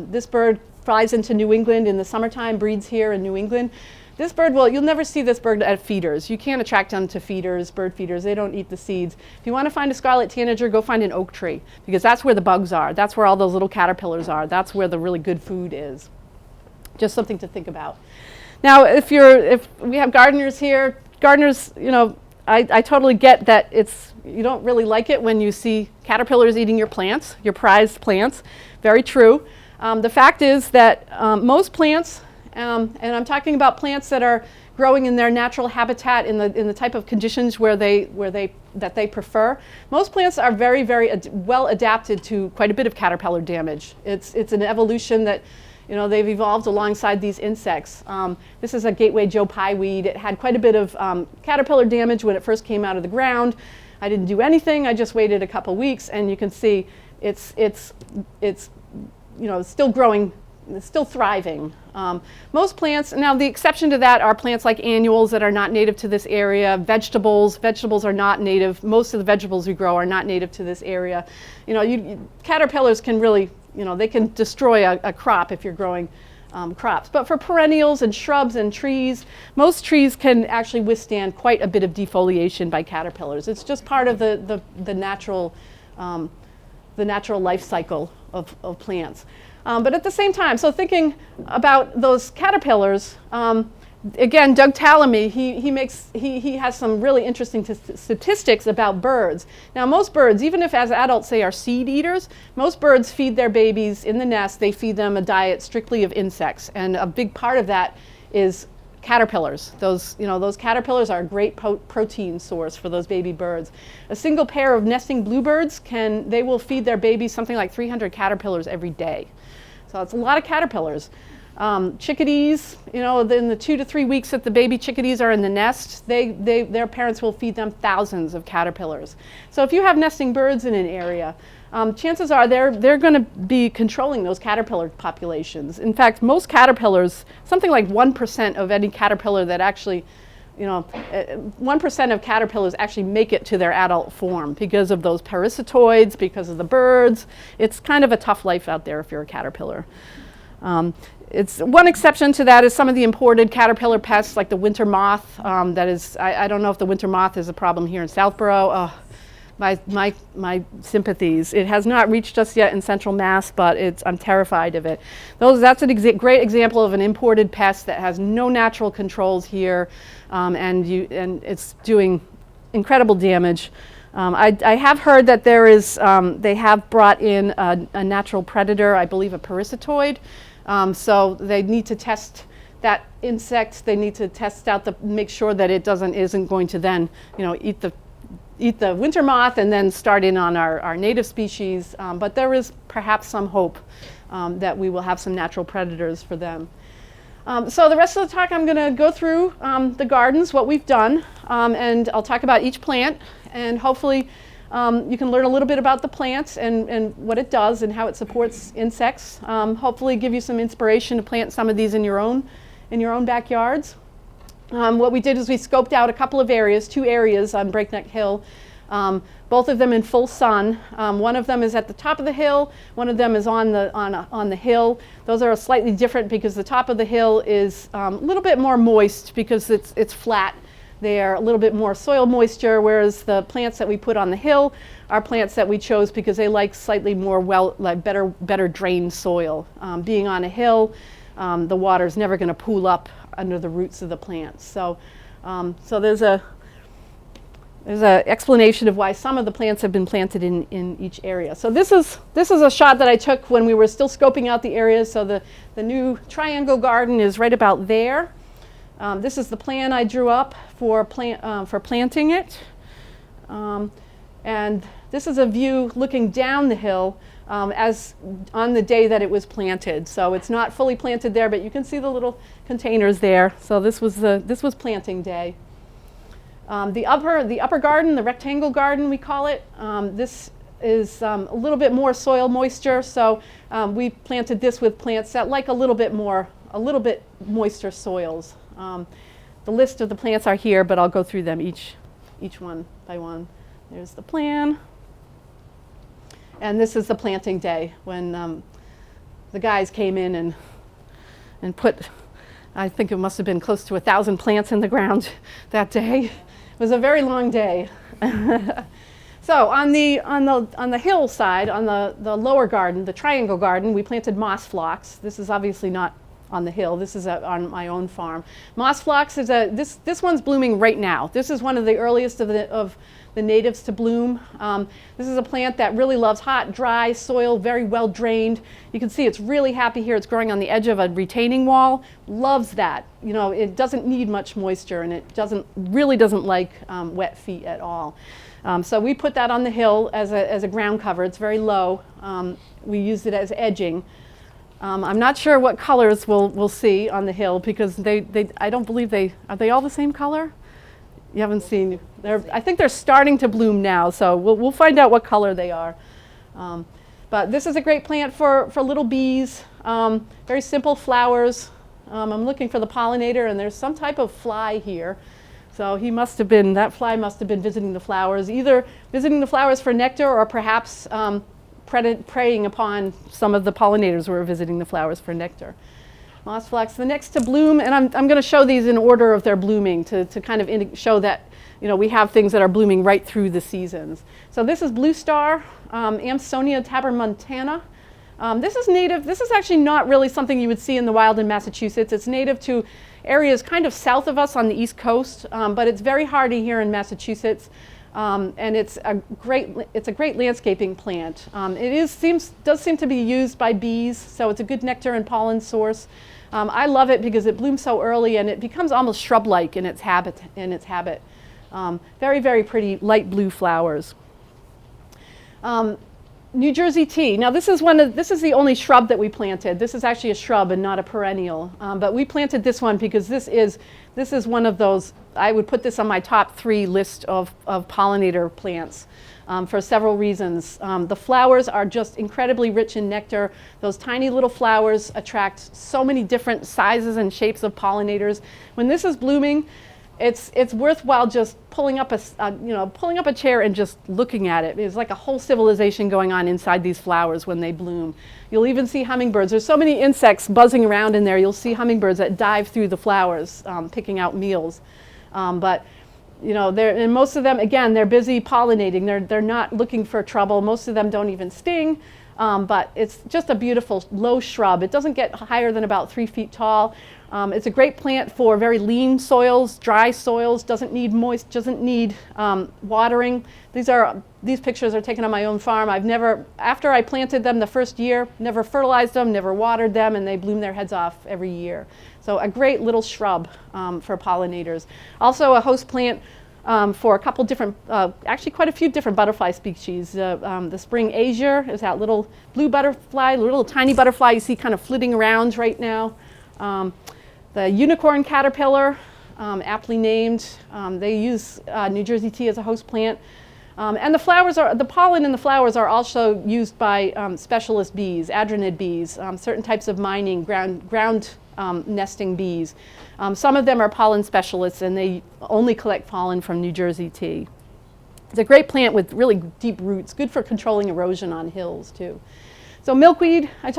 This bird flies into New England in the summertime, breeds here in New England. This bird, you'll never see this bird at feeders. You can't attract them to feeders, bird feeders. They don't eat the seeds. If you want to find a scarlet tanager, go find an oak tree, because that's where the bugs are. That's where all those little caterpillars are. That's where the really good food is. Just something to think about. Now, if we have gardeners here, gardeners, you know, I totally get that you don't really like it when you see caterpillars eating your plants, your prized plants. Very true. The fact is that most plants, and I'm talking about plants that are growing in their natural habitat in the type of conditions that they prefer. Most plants are very, very well adapted to quite a bit of caterpillar damage. It's an evolution that, you know, they've evolved alongside these insects. This is a gateway Joe Pye weed. It had quite a bit of caterpillar damage when it first came out of the ground. I didn't do anything. I just waited a couple weeks, and you can see it's you know, still growing, still thriving. Most plants, now the exception to that are plants like annuals that are not native to this area. Vegetables are not native. Most of the vegetables we grow are not native to this area. You know, caterpillars can really, you know, they can destroy a crop if you're growing crops. But for perennials and shrubs and trees, most trees can actually withstand quite a bit of defoliation by caterpillars. It's just part of the natural life cycle of plants. But at the same time, so thinking about those caterpillars, again, Doug Tallamy, he has some really interesting statistics about birds. Now, most birds, even if as adults they are seed eaters, most birds feed their babies in the nest. They feed them a diet strictly of insects, and a big part of that is caterpillars. Those caterpillars are a great protein source for those baby birds. A single pair of nesting bluebirds they will feed their babies something like 300 caterpillars every day. So it's a lot of caterpillars. Chickadees, you know, in the 2 to 3 weeks that the baby chickadees are in the nest, their parents will feed them thousands of caterpillars. So if you have nesting birds in an area, chances are they're going to be controlling those caterpillar populations. In fact, most caterpillars, something like 1% of any caterpillar that actually, you know, 1% of caterpillars actually make it to their adult form because of those parasitoids, because of the birds. It's kind of a tough life out there if you're a caterpillar. It's one exception to that is some of the imported caterpillar pests like the winter moth. That is, I don't know if the winter moth is a problem here in Southborough. My sympathies. It has not reached us yet in Central Mass, but I'm terrified of it. That's a great example of an imported pest that has no natural controls here, and it's doing incredible damage. I have heard that they have brought in a natural predator, I believe a parasitoid. So they need to test that insect. They need to test out make sure that it isn't going to then, you know, eat the winter moth and then start in on our native species. But there is perhaps some hope that we will have some natural predators for them. So the rest of the talk I'm going to go through the gardens, what we've done, and I'll talk about each plant, and hopefully you can learn a little bit about the plant and what it does and how it supports insects. Hopefully give you some inspiration to plant some of these in your own backyards. What we did is we scoped out a couple of areas, 2 areas on Breakneck Hill, both of them in full sun. One of them is at the top of the hill, one of them is on the hill. Those are slightly different because the top of the hill is a little bit more moist because it's flat. They're a little bit more soil moisture, whereas the plants that we put on the hill are plants that we chose because they like slightly more better drained soil. Being on a hill, the water's never going to pool up under the roots of the plants. So there's there's an explanation of why some of the plants have been planted in each area. So this is a shot that I took when we were still scoping out the areas. So the new triangle garden is right about there. This is the plan I drew up for planting it. And this is a view looking down the hill as on the day that it was planted. So it's not fully planted there, but you can see the little containers there. So this was planting day. The upper garden, the rectangle garden we call it, this is a little bit more soil moisture. So we planted this with plants that like a little bit moisture soils. The list of the plants are here, but I'll go through them each one by one. There's the plan. And this is the planting day when the guys came in and put, I think it must have been close to 1,000 plants in the ground that day. It was a very long day. So on the hillside, on the lower garden, the triangle garden, we planted moss phlox. This is obviously not on the hill. This is on my own farm. Moss phlox is this one's blooming right now. This is one of the earliest of the natives to bloom. This is a plant that really loves hot, dry soil, very well drained. You can see it's really happy here. It's growing on the edge of a retaining wall. Loves that. You know, it doesn't need much moisture, and it really doesn't like wet feet at all. So we put that on the hill as a ground cover. It's very low. We used it as edging. I'm not sure what colors we'll see on the hill because I don't believe are they all the same color? You haven't seen. I think they're starting to bloom now, so we'll find out what color they are. But this is a great plant for little bees. Very simple flowers. I'm looking for the pollinator, and there's some type of fly here. So that fly must have been visiting the flowers, either visiting the flowers for nectar or perhaps preying upon some of the pollinators who are visiting the flowers for nectar. Moss phlox, the next to bloom, and I'm going to show these in order of their blooming to kind of show that we have things that are blooming right through the seasons. So this is blue star, Amsonia tabermontana. This is native. This is actually not really something you would see in the wild in Massachusetts. It's native to areas kind of south of us on the East Coast, but it's very hardy here in Massachusetts. And it's a great landscaping plant. It does seem to be used by bees, so it's a good nectar and pollen source. I love it because it blooms so early and it becomes almost shrub-like in its habit. Very, very pretty light blue flowers. New Jersey tea. Now this is the only shrub that we planted. This is actually a shrub and not a perennial. But we planted this one because this is one of those. I would put this on my top 3 list of pollinator plants for several reasons. The flowers are just incredibly rich in nectar. Those tiny little flowers attract so many different sizes and shapes of pollinators. When this is blooming, it's worthwhile just pulling up a chair and just looking at it. It's like a whole civilization going on inside these flowers when they bloom. You'll even see hummingbirds. There's so many insects buzzing around in there. You'll see hummingbirds that dive through the flowers, picking out meals. But and most of them, again, they're busy pollinating. They're not looking for trouble. Most of them don't even sting. But it's just a beautiful low shrub. It doesn't get higher than about 3 feet tall. It's a great plant for very lean soils, dry soils, doesn't need watering. These pictures are taken on my own farm. After I planted them the first year, never fertilized them, never watered them, and they bloom their heads off every year. So a great little shrub for pollinators. Also a host plant for a couple different, actually quite a few different butterfly species. The spring azure is that little blue butterfly, little tiny butterfly you see kind of flitting around right now. The unicorn caterpillar, aptly named. They use New Jersey tea as a host plant. And the pollen in the flowers are also used by specialist bees, adronid bees, certain types of mining, ground nesting bees. Some of them are pollen specialists and they only collect pollen from New Jersey tea. It's a great plant with really deep roots, good for controlling erosion on hills too. So milkweed, we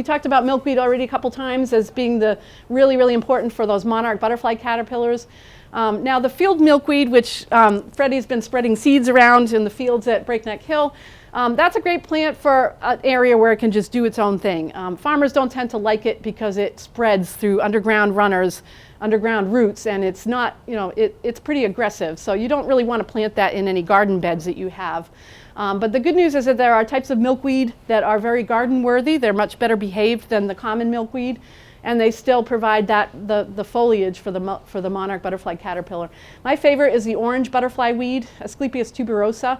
talked about milkweed already a couple times as being really, really important for those monarch butterfly caterpillars. Now the field milkweed, which Freddie's been spreading seeds around in the fields at Breakneck Hill, that's a great plant for an area where it can just do its own thing. Farmers don't tend to like it because it spreads through underground runners underground roots, and it's not, it's pretty aggressive. So you don't really want to plant that in any garden beds that you have. But the good news is that there are types of milkweed that are very garden worthy. They're much better behaved than the common milkweed, and they still provide the foliage for the monarch butterfly caterpillar. My favorite is the orange butterfly weed, Asclepias tuberosa.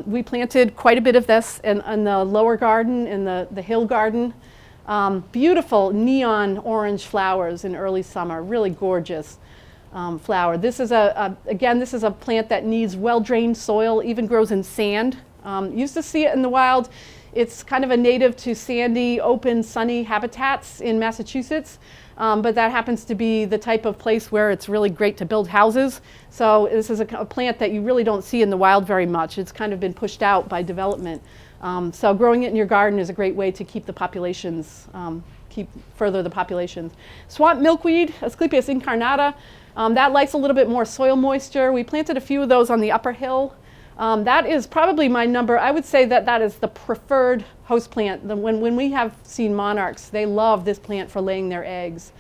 We planted quite a bit of this in the lower garden, in the hill garden. Beautiful neon orange flowers in early summer, really gorgeous flower. This is again, this is a plant that needs well-drained soil, even grows in sand. Used to see it in the wild. It's kind of a native to sandy, open, sunny habitats in Massachusetts, but that happens to be the type of place where it's really great to build houses. So this is a plant that you really don't see in the wild very much. It's kind of been pushed out by development. So growing it in your garden is a great way to keep the populations, further the populations. Swamp milkweed, Asclepias incarnata, that likes a little bit more soil moisture. We planted a few of those on the upper hill. That is probably my number. I would say that is the preferred host plant. When we have seen monarchs, they love this plant for laying their eggs.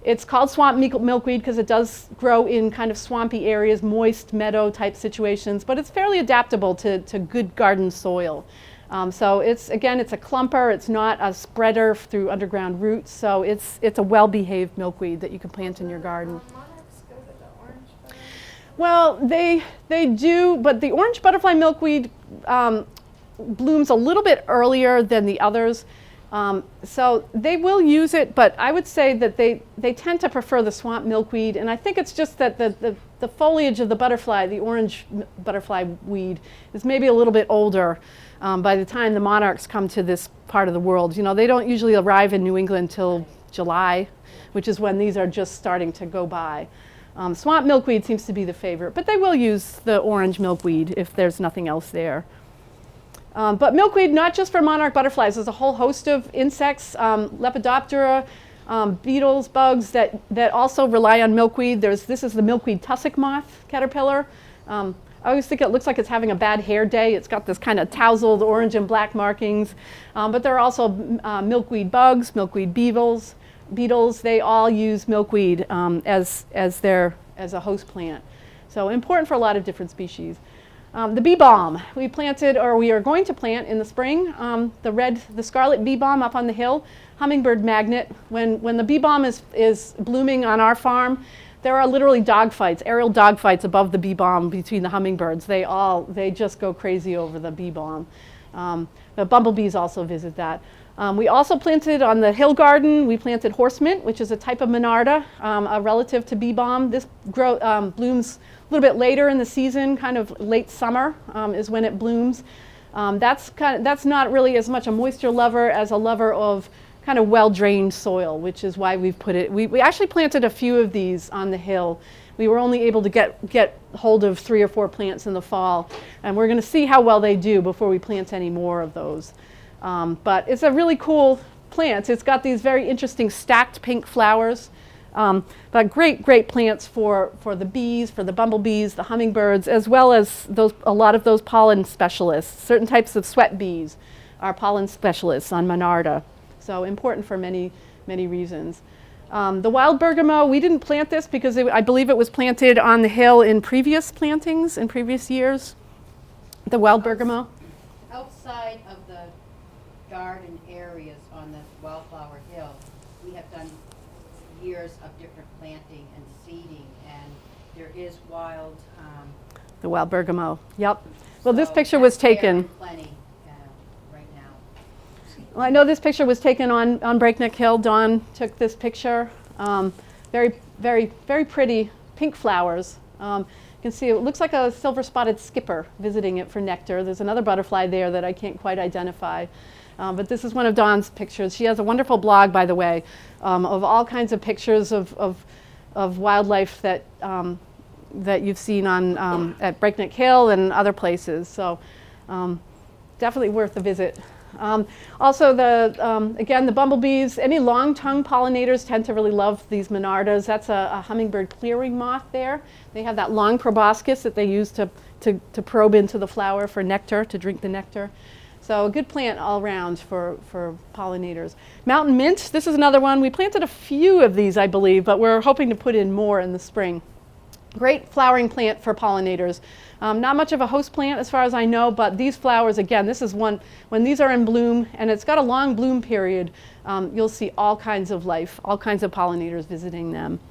It's called swamp milkweed because it does grow in kind of swampy areas, moist meadow type situations, but it's fairly adaptable to good garden soil. So it's a clumper. It's not a spreader through underground roots. So it's a well-behaved milkweed that you can plant in your garden. Well, they do, but the orange butterfly milkweed blooms a little bit earlier than the others. So they will use it, but I would say that they tend to prefer the swamp milkweed, and I think it's just that the foliage of the butterfly, the orange butterfly weed, is maybe a little bit older by the time the monarchs come to this part of the world. They don't usually arrive in New England till July, which is when these are just starting to go by. Swamp milkweed seems to be the favorite, but they will use the orange milkweed if there's nothing else there. But milkweed, not just for monarch butterflies, there's a whole host of insects, Lepidoptera, beetles, bugs that also rely on milkweed. This is the milkweed tussock moth caterpillar. I always think it looks like it's having a bad hair day. It's got this kind of tousled orange and black markings. But there are also milkweed bugs, milkweed beetles. They all use milkweed as a host plant. So important for a lot of different species. The bee balm we planted, or we are going to plant in the spring. The scarlet bee balm up on the hill, hummingbird magnet. When the bee balm is blooming on our farm, there are literally dogfights, aerial dogfights above the bee balm between the hummingbirds. They just go crazy over the bee balm. The bumblebees also visit that. We also planted on the hill garden, we planted horse mint, which is a type of monarda, a relative to bee balm. This blooms a little bit later in the season, kind of late summer is when it blooms. That's not really as much a moisture lover as a lover of kind of well-drained soil, which is why we've put it. We actually planted a few of these on the hill. We were only able to get hold of 3 or 4 plants in the fall, and we're going to see how well they do before we plant any more of those. But it's a really cool plant. It's got these very interesting stacked pink flowers, but great plants for the bees, for the bumblebees, the hummingbirds, as well as a lot of those pollen specialists. Certain types of sweat bees are pollen specialists on monarda, so important for many reasons. The wild bergamot, we didn't plant this because I believe it was planted on the hill in previous plantings in previous years. The wild bergamot. Outside of the garden areas on the Wildflower Hill, we have done years of different planting and seeding, and there is wild. The wild bergamot. Yep. Well, this so picture was taken. Plenty right now. Well, I know this picture was taken on Breakneck Hill. Dawn took this picture. Very pretty pink flowers. You can see it looks like a silver-spotted skipper visiting it for nectar. There's another butterfly there that I can't quite identify. But this is one of Dawn's pictures. She has a wonderful blog, by the way, of all kinds of pictures of wildlife that you've seen on at Breakneck Hill and other places. So definitely worth a visit. Also, again, the bumblebees, any long-tongued pollinators tend to really love these monardas. That's a hummingbird clearing moth there. They have that long proboscis that they use to probe into the flower for nectar, to drink the nectar. So a good plant all around for pollinators. Mountain mint, this is another one. We planted a few of these, I believe, but we're hoping to put in more in the spring. Great flowering plant for pollinators. Not much of a host plant as far as I know, but these flowers, again, this is one, when these are in bloom, and it's got a long bloom period, you'll see all kinds of life, all kinds of pollinators visiting them.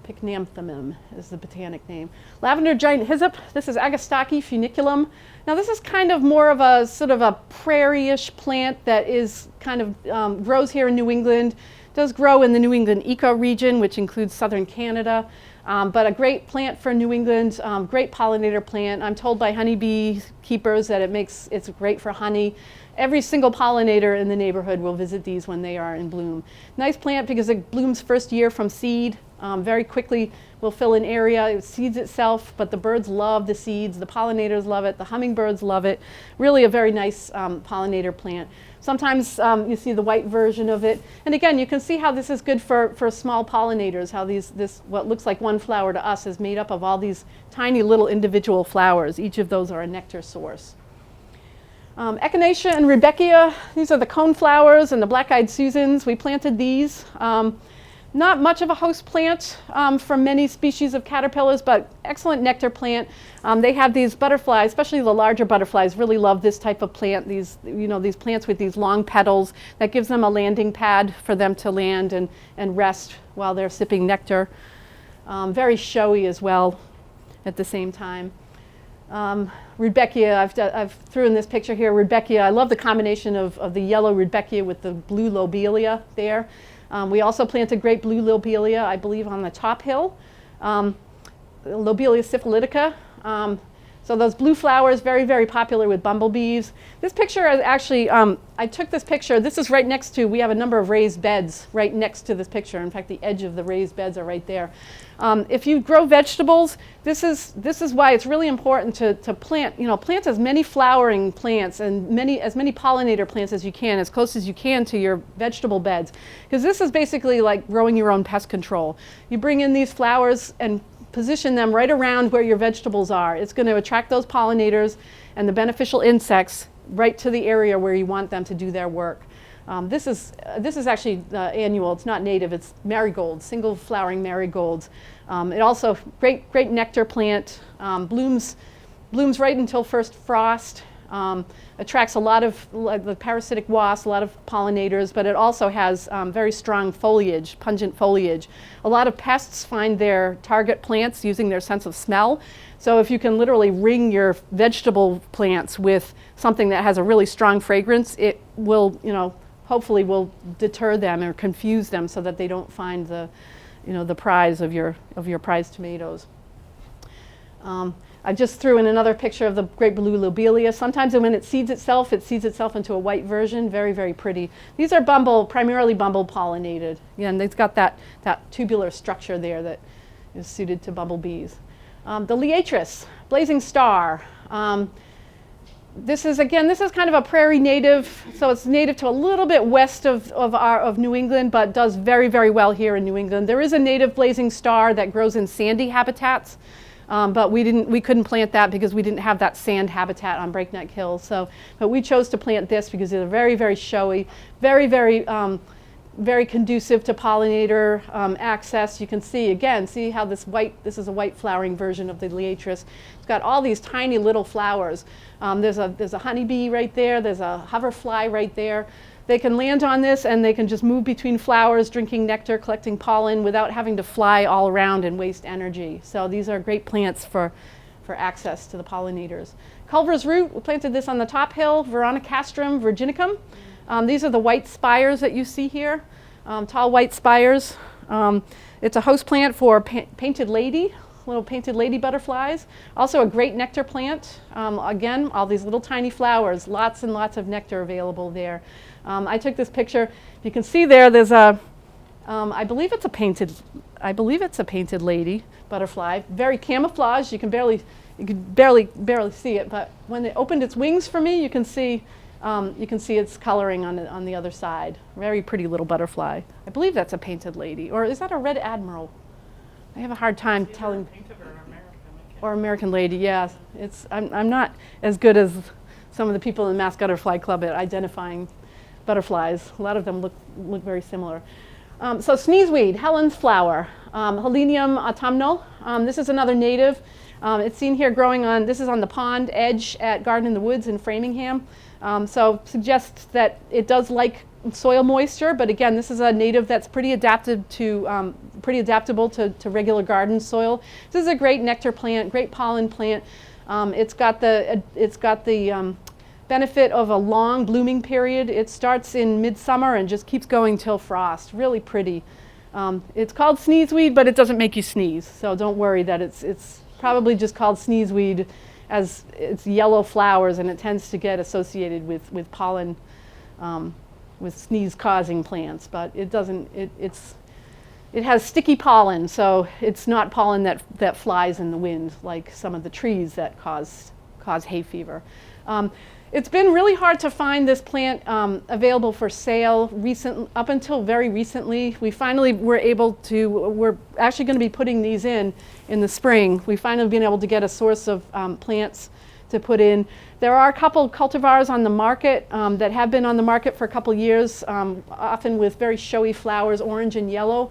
Pycnanthemum is the botanic name. Lavender giant hyssop, this is Agastache funiculum. Now this is kind of more of a sort of a prairie-ish plant that is kind of grows here in New England. Does grow in the New England ecoregion, which includes southern Canada. But a great plant for New England, great pollinator plant. I'm told by honeybee keepers that it's great for honey. Every single pollinator in the neighborhood will visit these when they are in bloom. Nice plant because it blooms first year from seed. Very quickly will fill an area. It seeds itself, but the birds love the seeds. The pollinators love it. The hummingbirds love it. Really a very nice pollinator plant. Sometimes you see the white version of it. And again, you can see how this is good for small pollinators, how this what looks like one flower to us is made up of all these tiny little individual flowers. Each of those are a nectar source. Echinacea and Rudbeckia, these are the cone flowers and the black-eyed Susans. We planted these. Not much of a host plant for many species of caterpillars, but excellent nectar plant. They have these butterflies, especially the larger butterflies, really love this type of plant. These plants with these long petals that gives them a landing pad for them to land and rest while they're sipping nectar. Very showy as well at the same time. Rudbeckia, I've threw in this picture here, Rudbeckia. I love the combination of the yellow Rudbeckia with the blue lobelia there. We also planted great blue lobelia, I believe, on the top hill. Lobelia syphilitica. So those blue flowers, very, very popular with bumblebees. This picture is actually, I took this picture. This is right next to, we have a number of raised beds right next to this picture. In fact, the edge of the raised beds are right there. If you grow vegetables, this is why it's really important to plant, plant as many flowering plants and as many pollinator plants as you can, as close as you can to your vegetable beds. Because this is basically like growing your own pest control. You bring in these flowers and position them right around where your vegetables are. It's going to attract those pollinators and the beneficial insects right to the area where you want them to do their work. This is actually annual. It's not native. It's marigolds, single flowering marigolds. It also great nectar plant. Blooms right until first frost. Attracts a lot of the parasitic wasps, a lot of pollinators, but it also has very strong foliage, pungent foliage. A lot of pests find their target plants using their sense of smell. So if you can literally ring your vegetable plants with something that has a really strong fragrance, it will, hopefully will deter them or confuse them so that they don't find the prize of your prized tomatoes. I just threw in another picture of the great blue lobelia. Sometimes when it seeds itself into a white version. Very, very pretty. These are primarily bumble pollinated. Again, they've got that tubular structure there that is suited to bumblebees. The liatris, blazing star. This is kind of a prairie native, so it's native to a little bit west of New England, but does very, very well here in New England. There is a native blazing star that grows in sandy habitats. But we couldn't plant that because we didn't have that sand habitat on Breakneck Hill. But we chose to plant this because they're very, very showy, very, very, very conducive to pollinator access. You can see how this is a white flowering version of the liatris. It's got all these tiny little flowers. There's a honeybee right there. There's a hoverfly right there. They can land on this and they can just move between flowers, drinking nectar, collecting pollen without having to fly all around and waste energy. So these are great plants for access to the pollinators. Culver's root, we planted this on the top hill, Veronicastrum virginicum. These are the white spires that you see here, tall white spires. It's a host plant for painted lady, little painted lady butterflies. Also a great nectar plant. Again, all these little tiny flowers, lots and lots of nectar available there. I took this picture. You can see there's a, I believe it's a painted lady butterfly. Very camouflaged. You could barely see it. But when it opened its wings for me, you can see its coloring on the other side. Very pretty little butterfly. I believe that's a painted lady, or is that a red admiral? I have a hard time telling. Or American lady, yes. I'm not as good as some of the people in the Mass Butterfly Club at identifying butterflies. A lot of them look very similar. So sneezeweed, Helen's flower, Helenium autumnal. This is another native. It's seen here growing on, this is on the pond edge at Garden in the Woods in Framingham. So suggests that it does like soil moisture, but again, this is a native that's pretty adaptable to regular garden soil. This is a great nectar plant, great pollen plant. It's got the benefit of a long blooming period. It starts in midsummer and just keeps going till frost. Really pretty. It's called sneezeweed, but it doesn't make you sneeze, so don't worry that it's probably just called sneezeweed as it's yellow flowers, and it tends to get associated with pollen, with sneeze-causing plants, but it doesn't. It has sticky pollen, so it's not pollen that flies in the wind like some of the trees that cause hay fever. It's been really hard to find this plant available for sale up until very recently. We finally were able to, we're actually going to be putting these in the spring. We've finally been able to get a source of plants to put in. There are a couple cultivars on the market that have been on the market for a couple years, often with very showy flowers, orange and yellow.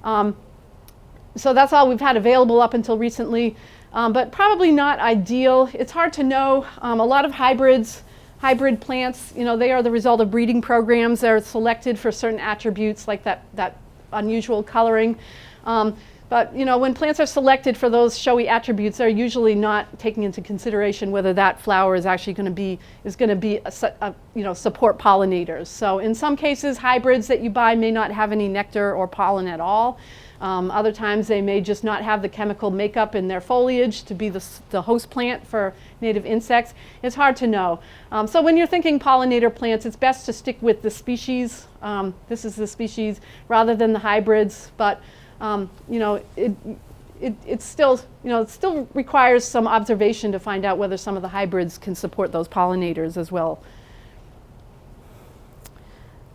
So that's all we've had available up until recently. But probably not ideal. It's hard to know. A lot of hybrid plants, they are the result of breeding programs. They're selected for certain attributes like that unusual coloring. But when plants are selected for those showy attributes, they're usually not taking into consideration whether that flower is actually going to be support pollinators. So in some cases, hybrids that you buy may not have any nectar or pollen at all. Other times they may just not have the chemical makeup in their foliage to be the host plant for native insects. It's hard to know. So when you're thinking pollinator plants, it's best to stick with the species. This is the species rather than the hybrids, but it still requires some observation to find out whether some of the hybrids can support those pollinators as well.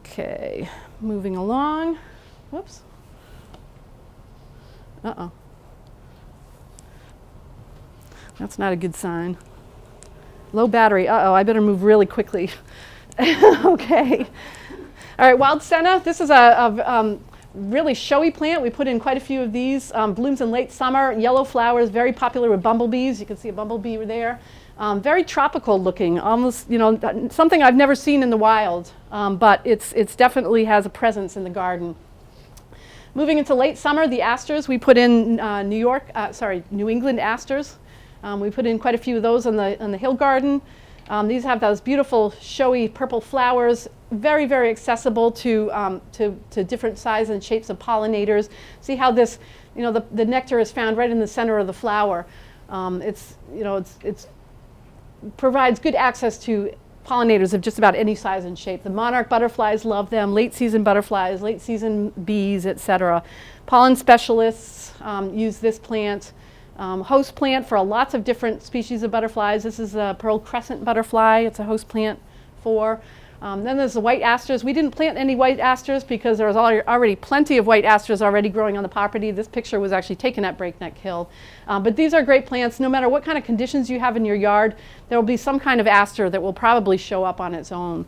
Okay, moving along. Whoops. Uh-oh. That's not a good sign. Low battery. Uh-oh, I better move really quickly. Okay. All right, wild senna. This is a really showy plant. We put in quite a few of these. Blooms in late summer. Yellow flowers, very popular with bumblebees. You can see a bumblebee there. Very tropical looking, almost, something I've never seen in the wild, but it's definitely has a presence in the garden. Moving into late summer, the asters, we put in New England asters. We put in quite a few of those on the hill garden. These have those beautiful, showy purple flowers, very, very accessible to different sizes and shapes of pollinators. See how this, the nectar is found right in the center of the flower. It's provides good access to pollinators of just about any size and shape. The monarch butterflies love them, late season butterflies, late season bees, etc. Pollen specialists use this plant. Host plant for lots of different species of butterflies. This is a pearl crescent butterfly. It's a host plant for. Then there's the white asters. We didn't plant any white asters because there was already plenty of white asters already growing on the property. This picture was actually taken at Breakneck Hill. But these are great plants. No matter what kind of conditions you have in your yard, there will be some kind of aster that will probably show up on its own.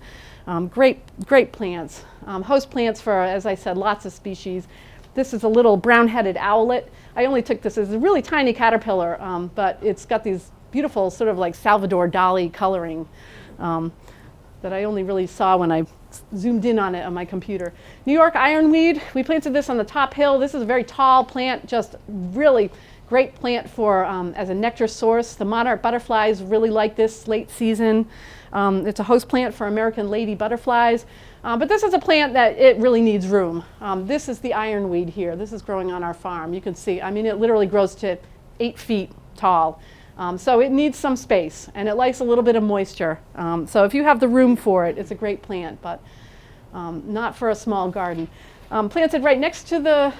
Great plants. Host plants for, as I said, lots of species. This is a little brown-headed owlet. I only took this as a really tiny caterpillar, but it's got these beautiful sort of like Salvador Dali coloring that I only really saw when I zoomed in on it on my computer. New York ironweed, we planted this on the top hill. This is a very tall plant, just really great plant for as a nectar source. The monarch butterflies really like this late season. It's a host plant for American lady butterflies. But this is a plant that it really needs room. This is the ironweed here. This is growing on our farm. You can see, I mean, it literally grows to 8 feet tall. So it needs some space, and it likes a little bit of moisture. So if you have the room for it, it's a great plant, but not for a small garden. Planted right next to the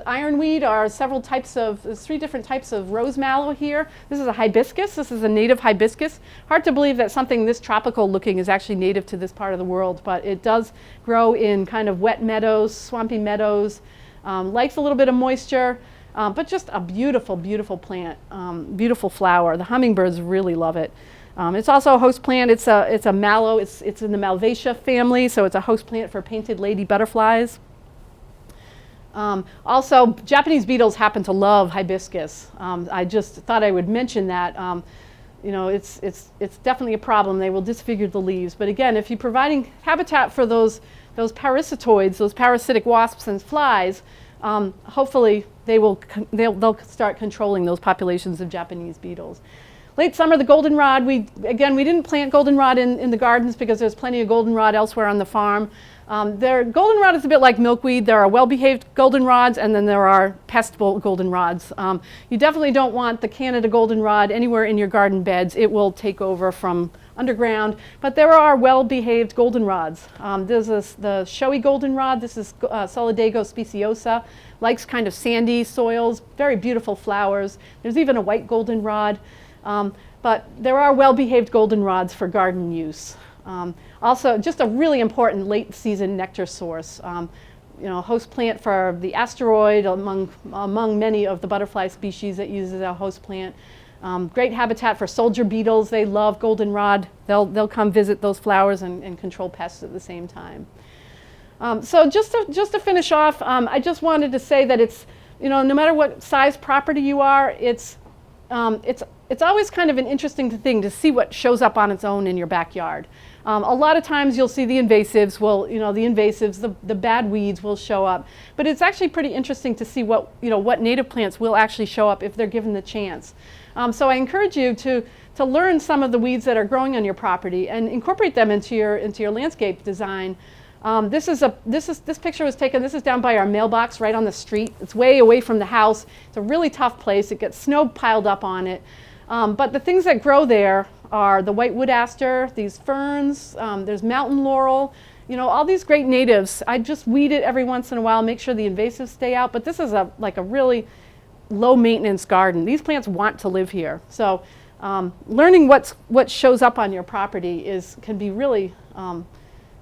ironweed are there's 3 different types of rose mallow here. This is a hibiscus. This is a native hibiscus. Hard to believe that something this tropical looking is actually native to this part of the world, but it does grow in kind of wet meadows, swampy meadows, likes a little bit of moisture. But just a beautiful, beautiful plant, beautiful flower. The hummingbirds really love it. It's also a host plant. It's a mallow. It's in the Malvaceae family, so it's a host plant for painted lady butterflies. Also, Japanese beetles happen to love hibiscus. I just thought I would mention that. You know, it's definitely a problem. They will disfigure the leaves. But again, if you're providing habitat for those parasitoids, those parasitic wasps and flies, hopefully they'll start controlling those populations of Japanese beetles. Late summer, the goldenrod. We didn't plant goldenrod in the gardens because there's plenty of goldenrod elsewhere on the farm. Goldenrod is a bit like milkweed. There are well-behaved goldenrods, and then there are pestable goldenrods. You definitely don't want the Canada goldenrod anywhere in your garden beds. It will take over from underground. But there are well-behaved goldenrods. There's the showy goldenrod. This is Solidago speciosa. Likes kind of sandy soils. Very beautiful flowers. There's even a white goldenrod. But there are well-behaved goldenrods for garden use. Also, just a really important late season nectar source. You know, host plant for the asteroid among many of the butterfly species that uses a host plant. Great habitat for soldier beetles. They love goldenrod. They'll come visit those flowers and control pests at the same time. So just to finish off, I just wanted to say that it's, you know, no matter what size property you are, it's always kind of an interesting thing to see what shows up on its own in your backyard. A lot of times you'll see the invasives. The bad weeds will show up. But it's actually pretty interesting to see what native plants will actually show up if they're given the chance. So I encourage you to learn some of the weeds that are growing on your property and incorporate them into your landscape design. This picture was taken. This is down by our mailbox, right on the street. It's way away from the house. It's a really tough place. It gets snow piled up on it. But the things that grow there are the white wood aster, these ferns. There's mountain laurel. You know, all these great natives. I just weed it every once in a while, make sure the invasives stay out. But this is like a really low maintenance garden. These plants want to live here. So learning what shows up on your property can be really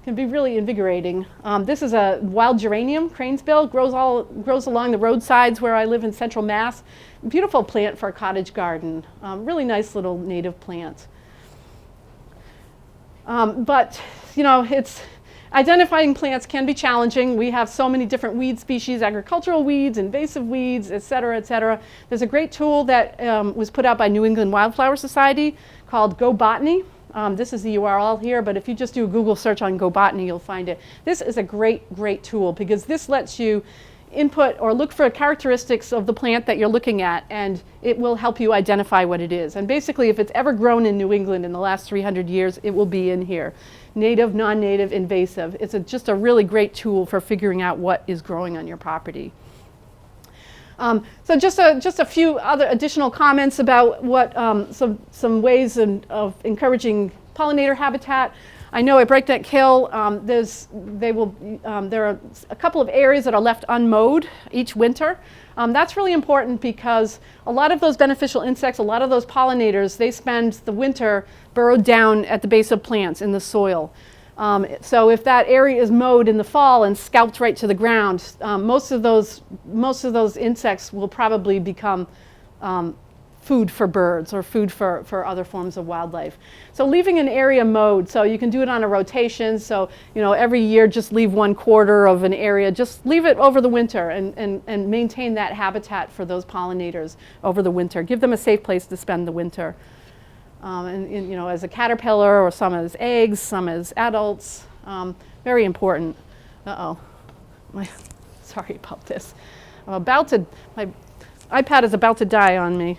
invigorating. This is a wild geranium, cranesbill, grows along the roadsides where I live in Central Mass. Beautiful plant for a cottage garden. Really nice little native plant. But you know, identifying plants can be challenging. We have so many different weed species, agricultural weeds, invasive weeds, et cetera, et cetera. There's a great tool that was put out by New England Wildflower Society called Go Botany. This is the URL here, but if you just do a Google search on Go Botany, you'll find it. This is a great tool because this lets you input or look for characteristics of the plant that you're looking at, and it will help you identify what it is. And basically, if it's ever grown in New England in the last 300 years, it will be in here. Native, non-native, invasive. It's just a really great tool for figuring out what is growing on your property. So just a few other additional comments about what some ways of encouraging pollinator habitat. I know at Breakneck Hill there are a couple of areas that are left unmowed each winter. That's really important because a lot of those beneficial insects, a lot of those pollinators, they spend the winter burrowed down at the base of plants in the soil. So if that area is mowed in the fall and scalped right to the ground, most of those insects will probably become food for birds or food for other forms of wildlife. So leaving an area mowed, so you can do it on a rotation. So every year just leave 1/4 of an area, just leave it over the winter and maintain that habitat for those pollinators over the winter. Give them a safe place to spend the winter. As a caterpillar, or some as eggs, some as adults. Very important. Sorry about this. My iPad is about to die on me.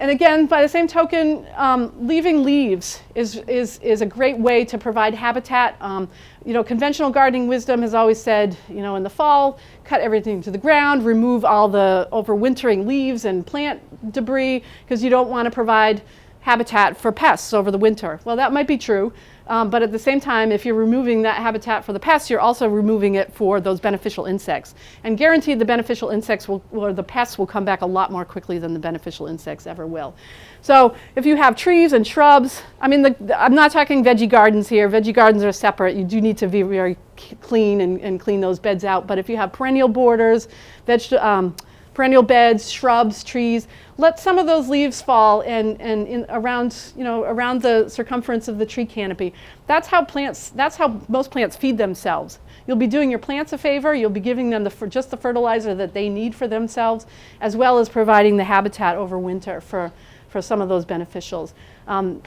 And again, by the same token, leaving leaves is a great way to provide habitat. Conventional gardening wisdom has always said, in the fall, cut everything to the ground, remove all the overwintering leaves and plant debris, because you don't want to provide habitat for pests over the winter. Well, that might be true, but at the same time, if you're removing that habitat for the pests, you're also removing it for those beneficial insects. And guaranteed the beneficial insects or the pests will come back a lot more quickly than the beneficial insects ever will. So if you have trees and shrubs, I'm not talking veggie gardens here. Veggie gardens are separate. You do need to be very clean and clean those beds out. But if you have perennial borders, perennial beds, shrubs, trees. Let some of those leaves fall and around, around the circumference of the tree canopy. That's how most plants feed themselves. You'll be doing your plants a favor. You'll be giving them just the fertilizer that they need for themselves, as well as providing the habitat over winter for some of those beneficials.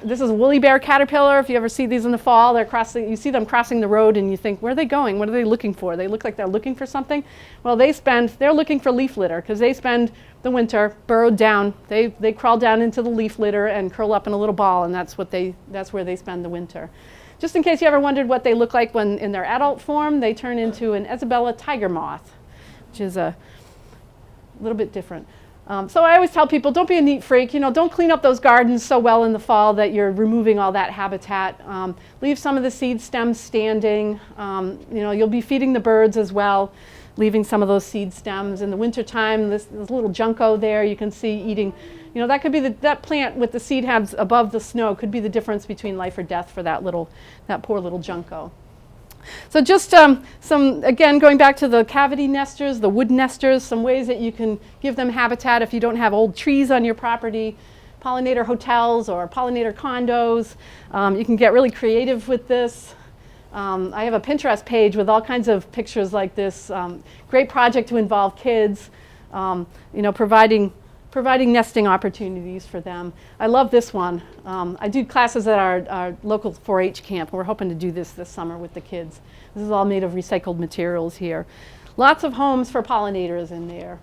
This is a woolly bear caterpillar. If you ever see these in the fall, you see them crossing the road and you think, where are they going? What are they looking for? They look like they're looking for something. Well, they're looking for leaf litter because they spend the winter burrowed down. They crawl down into the leaf litter and curl up in a little ball, and that's where they spend the winter. Just in case you ever wondered what they look like when in their adult form, they turn into an Isabella tiger moth, which is a little bit different. So I always tell people, don't be a neat freak. Don't clean up those gardens so well in the fall that you're removing all that habitat. Leave some of the seed stems standing. You'll be feeding the birds as well, leaving some of those seed stems. In the wintertime, this little junco there you can see eating. That could be that plant with the seed heads above the snow could be the difference between life or death for that poor little junco. So just again, going back to the cavity nesters, the wood nesters, some ways that you can give them habitat if you don't have old trees on your property, pollinator hotels or pollinator condos. You can get really creative with this. I have a Pinterest page with all kinds of pictures like this. Great project to involve kids, providing nesting opportunities for them. I love this one. I do classes at our local 4-H camp. We're hoping to do this summer with the kids. This is all made of recycled materials here. Lots of homes for pollinators in there.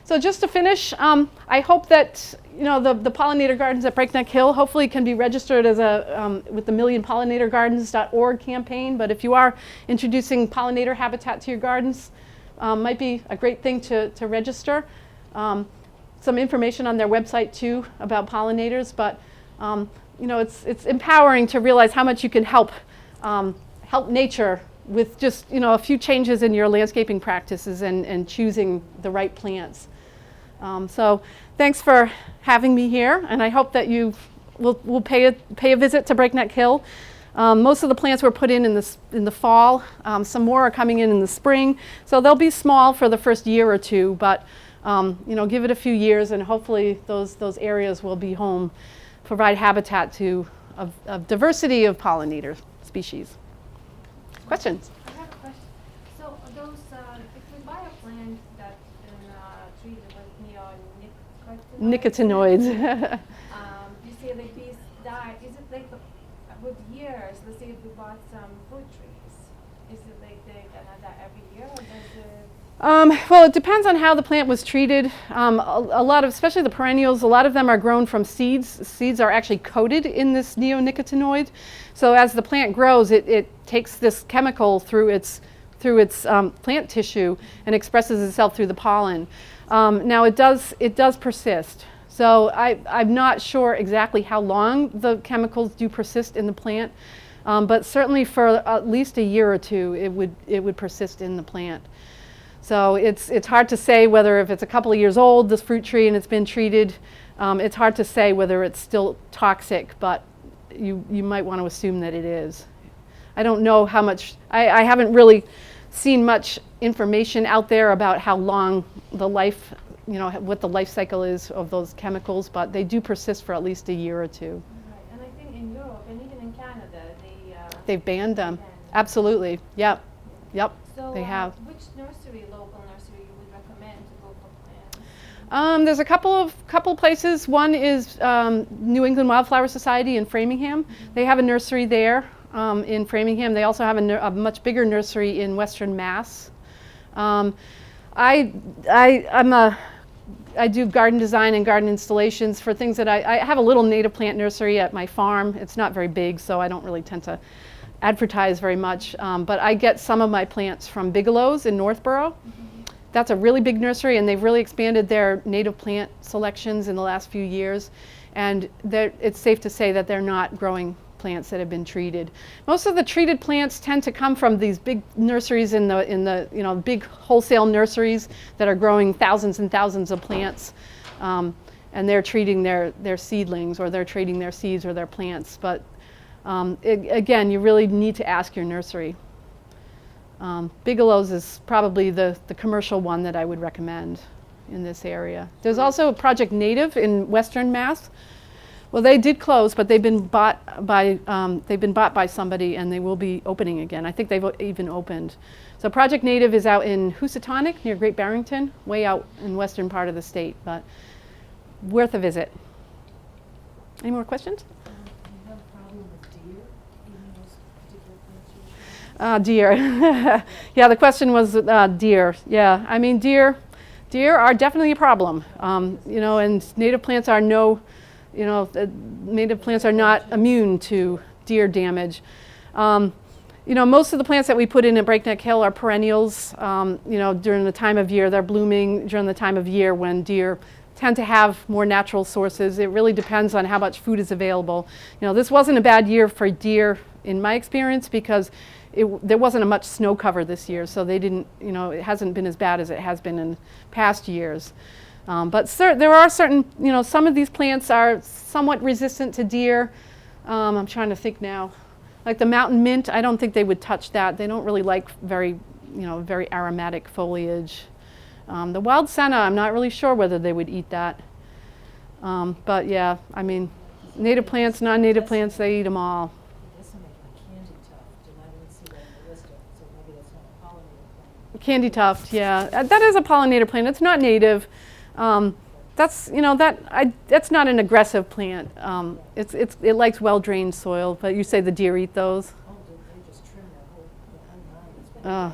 So just to finish, I hope that the pollinator gardens at Breakneck Hill hopefully can be registered as with the millionpollinatorgardens.org campaign. But if you are introducing pollinator habitat to your gardens, might be a great thing to register. Some information on their website too about pollinators, but it's empowering to realize how much you can help nature with just a few changes in your landscaping practices and choosing the right plants. So thanks for having me here, and I hope that you will pay a visit to Breakneck Hill. Most of the plants were put in the fall. Some more are coming in the spring, so they'll be small for the first year or two, but give it a few years, and hopefully those areas will be home, provide habitat to a diversity of pollinator species. Questions? I have a question. So those, if we buy a plant that treated with Nicotinoids. You say the bees die. Is it like with years? Let's say if we bought some fruit trees, is it like they're gonna die every year, or does it? Well, it depends on how the plant was treated. A lot of, especially the perennials, a lot of them are grown from seeds. Seeds are actually coated in this neonicotinoid. So as the plant grows, it takes this chemical through its plant tissue and expresses itself through the pollen. Now it does persist. So I'm not sure exactly how long the chemicals do persist in the plant, but certainly for at least a year or two, it would persist in the plant. So it's hard to say whether if it's a couple of years old, this fruit tree, and it's been treated, it's hard to say whether it's still toxic, but you might want to assume that it is. I don't know how much, I haven't really seen much information out there about how long the life, what the life cycle is of those chemicals, but they do persist for at least a year or two. Right. And I think in Europe and even in Canada, they've banned them. Absolutely. Yep. So they have. Which local nursery you would recommend to go for plants? There's a couple places. One is New England Wildflower Society in Framingham. They have a nursery there in Framingham. They also have a much bigger nursery in Western Mass. I do garden design and garden installations for things that I have a little native plant nursery at my farm. It's not very big, so I don't really tend to advertise very much, but I get some of my plants from Bigelow's in Northborough. That's a really big nursery, and they've really expanded their native plant selections in the last few years, and it's safe to say that they're not growing plants that have been treated. Most of the treated plants tend to come from these big nurseries in the big wholesale nurseries that are growing thousands and thousands of plants, and they're treating their seedlings, or they're trading their seeds or their plants. But again, you really need to ask your nursery. Bigelow's is probably the commercial one that I would recommend. in this area. There's also Project Native in Western Mass. Well, they did close, but they've been bought by somebody, and they will be opening again. I think they've even opened. So Project Native is out in Housatonic near Great Barrington, way out in western part of the state, but worth a visit. Any more questions? Do you have a problem with deer eating those particular plants? Deer. Yeah, the question was deer. Yeah, I mean deer are definitely a problem. And native plants are native plants are not immune to deer damage. Most of the plants that we put in at Breakneck Hill are perennials. During the time of year, they're blooming during the time of year when deer tend to have more natural sources. It really depends on how much food is available. This wasn't a bad year for deer in my experience because there wasn't much snow cover this year, so they didn't, it hasn't been as bad as it has been in past years. But there are certain, some of these plants are somewhat resistant to deer. I'm trying to think now. Like the mountain mint, I don't think they would touch that. They don't really like very aromatic foliage. The wild senna, I'm not really sure whether they would eat that. But yeah, I mean, native plants, non-native plants, they eat them all. There's something like candy tuft, and I didn't see that in the list, so maybe that's not a pollinator plant. Candy tuft, yeah, that is a pollinator plant. It's not native. That's not an aggressive plant. It likes well-drained soil, but you say the deer eat those. Oh, they just trim the whole line.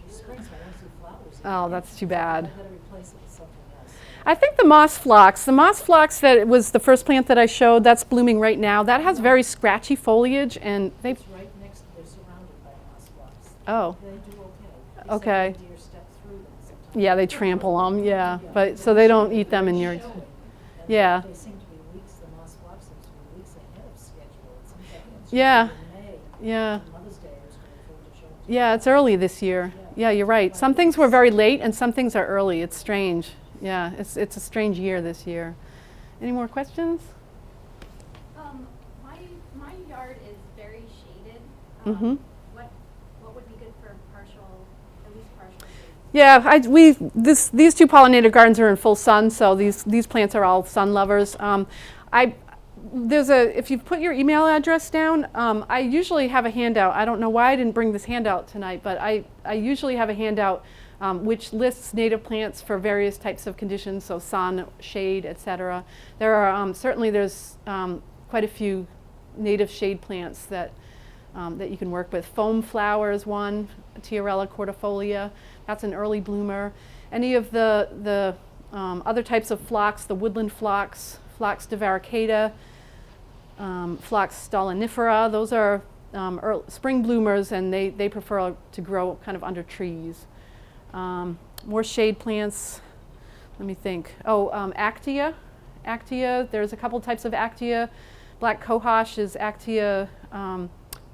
Springs, I don't see flowers. Oh, that's too bad. I gotta replace it with something else. I think the moss phlox that was the first plant that I showed, that's blooming right now. That has very scratchy foliage, and they're surrounded by moss blocks. oh, They do okay. okay. Except when deer step through them sometimes. Yeah, they trample them. Yeah, but so they don't eat them in your. And Yeah. They seem to be weeks, the moss blocks seem to be weeks ahead of schedule. It seems like it's Yeah. usually in May. Yeah. Mother's Day was going to show. Yeah, it's early this year. Yeah, you're right. Some things were very late, and some things are early. It's strange. Yeah, it's a strange year this year. Any more questions? My yard is very shaded. Mm-hmm. What would be good for at least partial shade? Yeah, these two pollinator gardens are in full sun, so these plants are all sun lovers. If you put your email address down, I usually have a handout. I don't know why I didn't bring this handout tonight, but I usually have a handout which lists native plants for various types of conditions, so sun, shade, etc. There are there's quite a few native shade plants that you can work with. Foam flower is one, Tiarella cordifolia. That's an early bloomer. Any of the other types of phlox, the woodland phlox, Phlox divaricata, Phlox stolonifera, those are spring bloomers, and they prefer to grow kind of under trees. More shade plants, let me think. Actia. There's a couple types of Actia. Black cohosh is Actia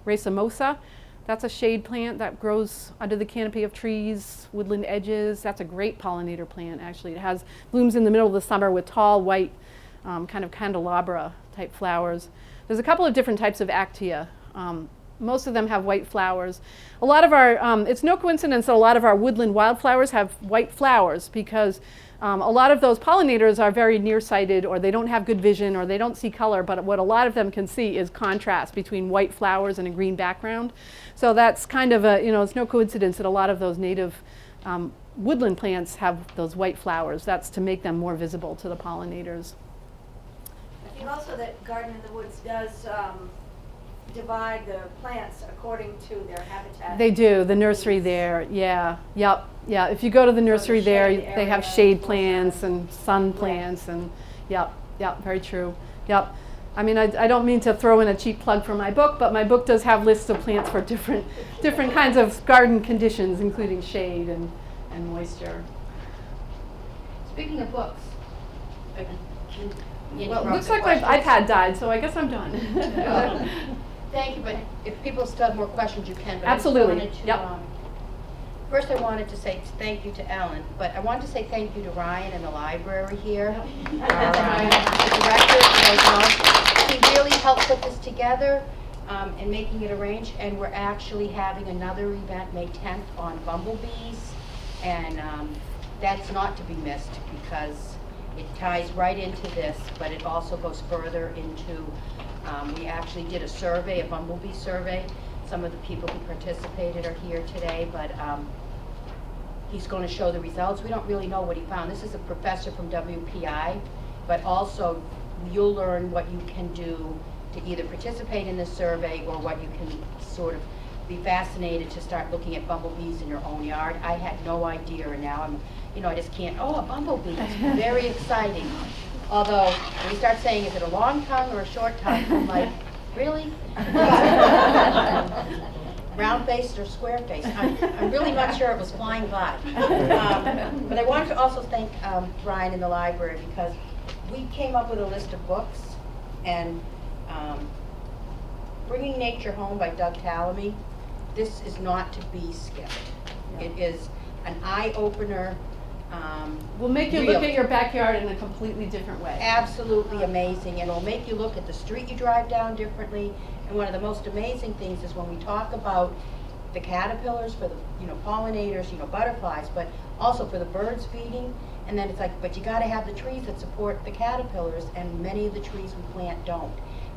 racemosa. That's a shade plant that grows under the canopy of trees, woodland edges. That's a great pollinator plant, actually. It has blooms in the middle of the summer with tall, white, kind of candelabra type flowers. There's a couple of different types of Actia. Most of them have white flowers. A lot of our, it's no coincidence that a lot of our woodland wildflowers have white flowers because a lot of those pollinators are very nearsighted, or they don't have good vision, or they don't see color, but what a lot of them can see is contrast between white flowers and a green background. So that's kind of it's no coincidence that a lot of those native woodland plants have those white flowers. That's to make them more visible to the pollinators. I think also that Garden in the Woods does divide the plants according to their habitat. They do, the nursery there, yeah, yep, yeah. If you go to the nursery there, shade they have area, shade full plants sun. and sun plants, and yep, very true, yep. I mean, I don't mean to throw in a cheap plug for my book, but my book does have lists of plants for different kinds of garden conditions, including shade and moisture. Speaking of books. Well, it looks like my iPad died, so I guess I'm done. Thank you, but if people still have more questions, you can. But Absolutely, I just wanted to, yep. First, I wanted to say thank you to Ellen, but I wanted to say thank you to Ryan in the library here. Our director, he really helped put this together and making it arrange. And we're actually having another event May 10th on bumblebees, and that's not to be missed because it ties right into this, but it also goes further into, we actually did a survey, a bumblebee survey. Some of the people who participated are here today, but he's going to show the results. We don't really know what he found. This is a professor from WPI, but also you'll learn what you can do to either participate in this survey or what you can sort of be fascinated to start looking at bumblebees in your own yard. I had no idea, and now I'm, I just can't, a bumblebee, it's very exciting. Although, when you start saying, is it a long tongue or a short tongue, I'm like, really? Round-faced or square-faced? I'm really not sure, it was flying by. But I wanted to also thank Brian in the library because we came up with a list of books, and Bringing Nature Home by Doug Tallamy, this is not to be skipped. It is an eye-opener. Will make you look at your backyard in a completely different way. Absolutely amazing, and it'll make you look at the street you drive down differently. And one of the most amazing things is when we talk about the caterpillars for the pollinators, butterflies, but also for the birds feeding. And then it's like, but you got to have the trees that support the caterpillars, and many of the trees we plant don't,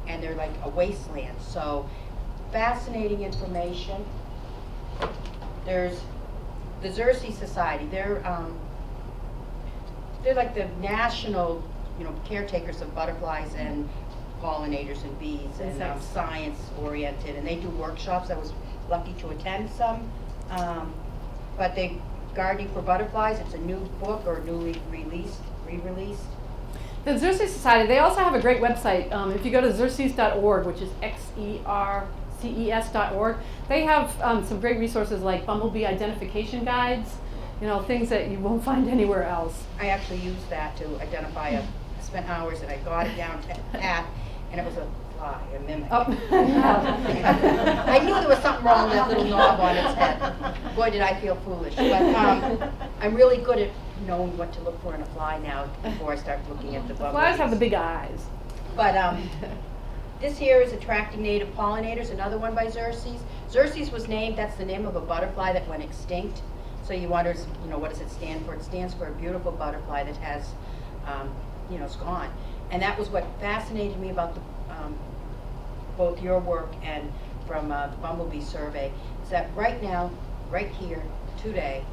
and they're like a wasteland. So fascinating information. There's the Sousa Society. They're like the national, caretakers of butterflies and pollinators and bees, and science oriented, and they do workshops. I was lucky to attend some, but they Gardening for Butterflies. It's a new book or newly re-released. The Sousa Society, they also have a great website. If you go to xerces.org, which is xerces.org, they have some great resources like bumblebee identification guides, things that you won't find anywhere else. I actually used that to identify I spent hours and I got it down to pat, and it was a fly, a mimic. Oh. I knew there was something wrong with that little knob on its head. Boy, did I feel foolish. But I'm really good at knowing what to look for in a fly now before I start looking at the bumblebees. Flies have the big eyes. But this here is Attracting Native Pollinators, another one by Xerces. Xerces was named, that's the name of a butterfly that went extinct. So you wonder, what does it stand for? It stands for a beautiful butterfly that has, it's gone. And that was what fascinated me about the, both your work and from the Bumblebee Survey, is that right now, right here, today,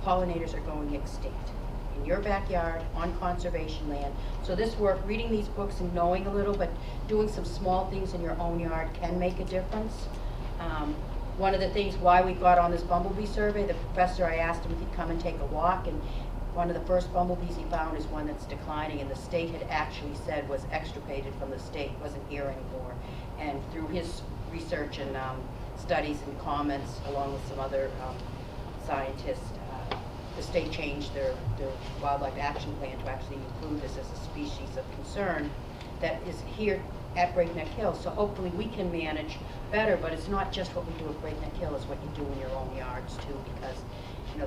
pollinators are going extinct in your backyard, on conservation land. So this work, reading these books and knowing a little, but doing some small things in your own yard can make a difference. One of the things why we got on this bumblebee survey, the professor, I asked him if he'd come and take a walk, and one of the first bumblebees he found is one that's declining, and the state had actually said was extirpated from the state, wasn't here anymore. And through his research and studies and comments, along with some other scientists, the state changed their wildlife action plan to actually include this as a species of concern that is here at Breakneck Hill. So hopefully we can manage better, but it's not just what we do at Breakneck Hill, it's what you do in your own yards too, because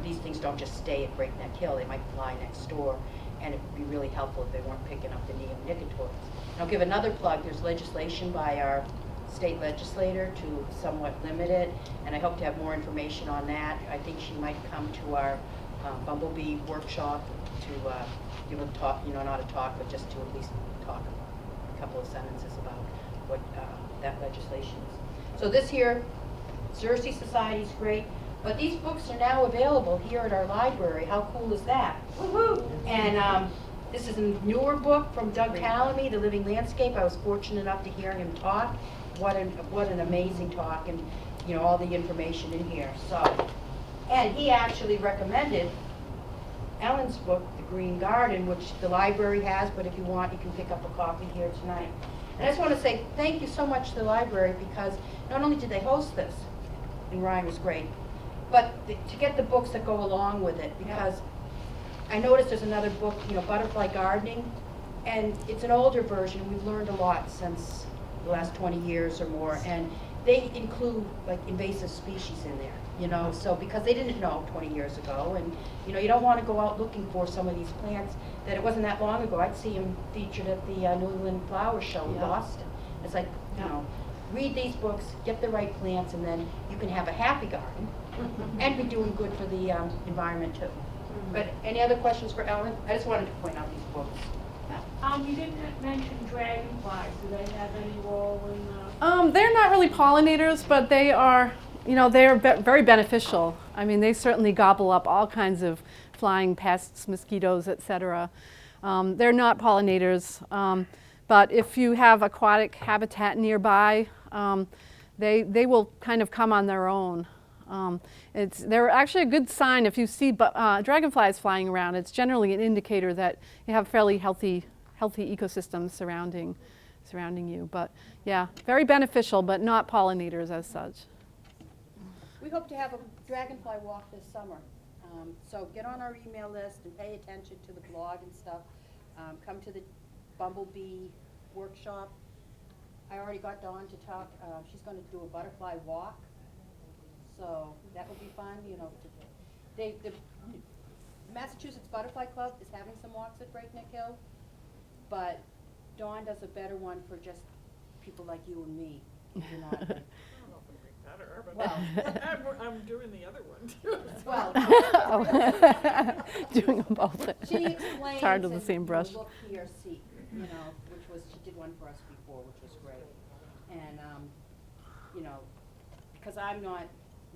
these things don't just stay at Breakneck Hill, they might fly next door, and it would be really helpful if they weren't picking up the neonicotinoids. And I'll give another plug. There's legislation by our state legislator to somewhat limit it, and I hope to have more information on that. I think she might come to our bumblebee workshop to give a talk, not a talk, but just to at least talk a couple of sentences about what that legislation is. So this here, Xerces Society is great, but these books are now available here at our library. How cool is that? Woohoo! And this is a newer book from Doug Tallamy, The Living Landscape. I was fortunate enough to hear him talk. What an amazing talk, and all the information in here. So, and he actually recommended Ellen's book, The Green Garden, which the library has, but if you want, you can pick up a copy here tonight. And I just want to say thank you so much to the library, because not only did they host this, and Ryan was great, but to get the books that go along with it, because I noticed there's another book, Butterfly Gardening, and it's an older version. We've learned a lot since the last 20 years or more, and they include like invasive species in there, so because they didn't know 20 years ago, and you don't want to go out looking for some of these plants that it wasn't that long ago. I'd see them featured at the New England Flower Show in Boston. It's like, read these books, get the right plants, and then you can have a happy garden and be doing good for the environment too. But any other questions for Ellen? I just wanted to point out these books. You didn't mention dragonflies, do they have any role in They're not really pollinators, but they are, they're very beneficial. I mean, they certainly gobble up all kinds of flying pests, mosquitoes, etc. They're not pollinators, but if you have aquatic habitat nearby, they will kind of come on their own. They're actually a good sign if you see dragonflies flying around. It's generally an indicator that you have fairly healthy ecosystems surrounding you. But yeah, very beneficial, but not pollinators as such. We hope to have a dragonfly walk this summer. So get on our email list and pay attention to the blog and stuff. Come to the bumblebee workshop. I already got Dawn to talk. She's going to do a butterfly walk. So that will be fun. The Massachusetts Butterfly Club is having some walks at Breakneck Hill, but Dawn does a better one for just people like you and me. If you're not. I don't know if it'll be better, but Well, I'm doing the other one too. well, Doing them both. she explains. Tired of the and, same brush. Look here, see, which was, she did one for us before, which was great. And, because I'm not,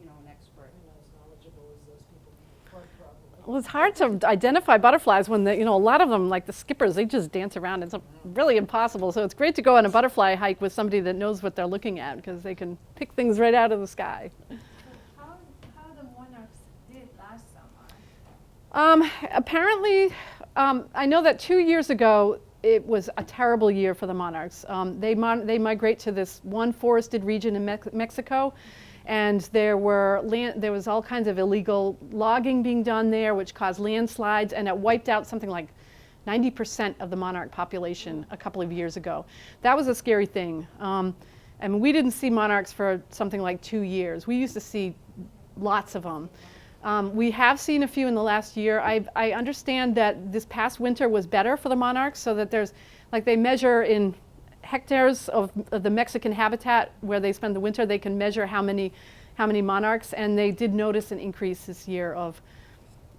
an expert. I'm not as knowledgeable as those people quite probably. Well, it's hard to identify butterflies when a lot of them, like the skippers, they just dance around. It's really impossible. So it's great to go on a butterfly hike with somebody that knows what they're looking at because they can pick things right out of the sky. How the monarchs did last summer? Apparently, I know that 2 years ago, it was a terrible year for the monarchs. They migrate to this one forested region in Mexico, and there was all kinds of illegal logging being done there, which caused landslides, and it wiped out something like 90% of the monarch population a couple of years ago. That was a scary thing. And we didn't see monarchs for something like 2 years. We used to see lots of them. We have seen a few in the last year. I understand that this past winter was better for the monarchs, so that they measure in hectares of the Mexican habitat where they spend the winter. They can measure how many monarchs, and they did notice an increase this year of,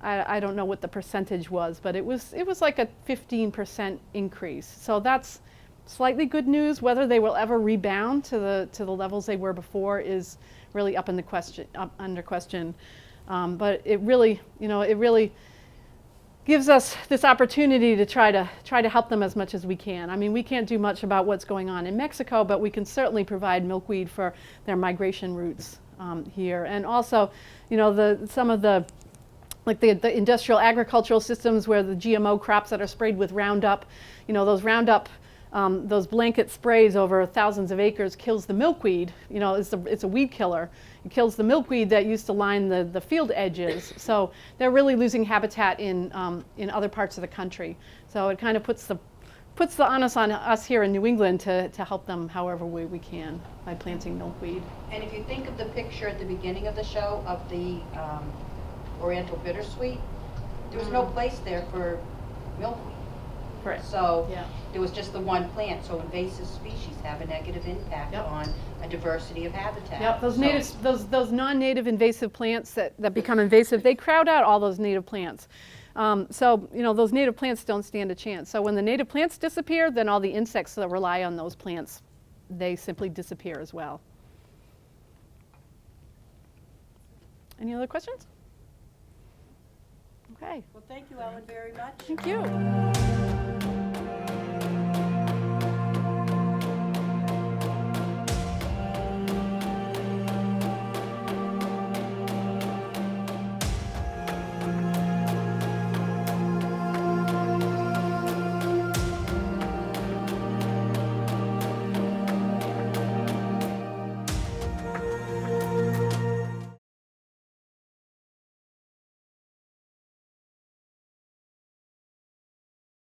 I don't know what the percentage was, but it was like a 15% increase. So that's slightly good news. Whether they will ever rebound to the levels they were before is really under question. But it really gives us this opportunity to try to help them as much as we can. I mean, we can't do much about what's going on in Mexico, but we can certainly provide milkweed for their migration routes here. And also, some of the industrial agricultural systems where the GMO crops that are sprayed with Roundup, those Roundup, those blanket sprays over thousands of acres kills the milkweed. It's a weed killer. It kills the milkweed that used to line the field edges. So they're really losing habitat in other parts of the country. So it kind of puts the onus on us here in New England to help them however way we can by planting milkweed. And if you think of the picture at the beginning of the show of the Oriental bittersweet, there was no place there for milkweed. Correct. So Yeah. there was just the one plant. So invasive species have a negative impact Yep. on a diversity of habitat. Yep, So- those non-native invasive plants that become invasive, they crowd out all those native plants. So those native plants don't stand a chance. So when the native plants disappear, then all the insects that rely on those plants, they simply disappear as well. Any other questions? Okay, Well, thank you, Ellen, very much. thank you.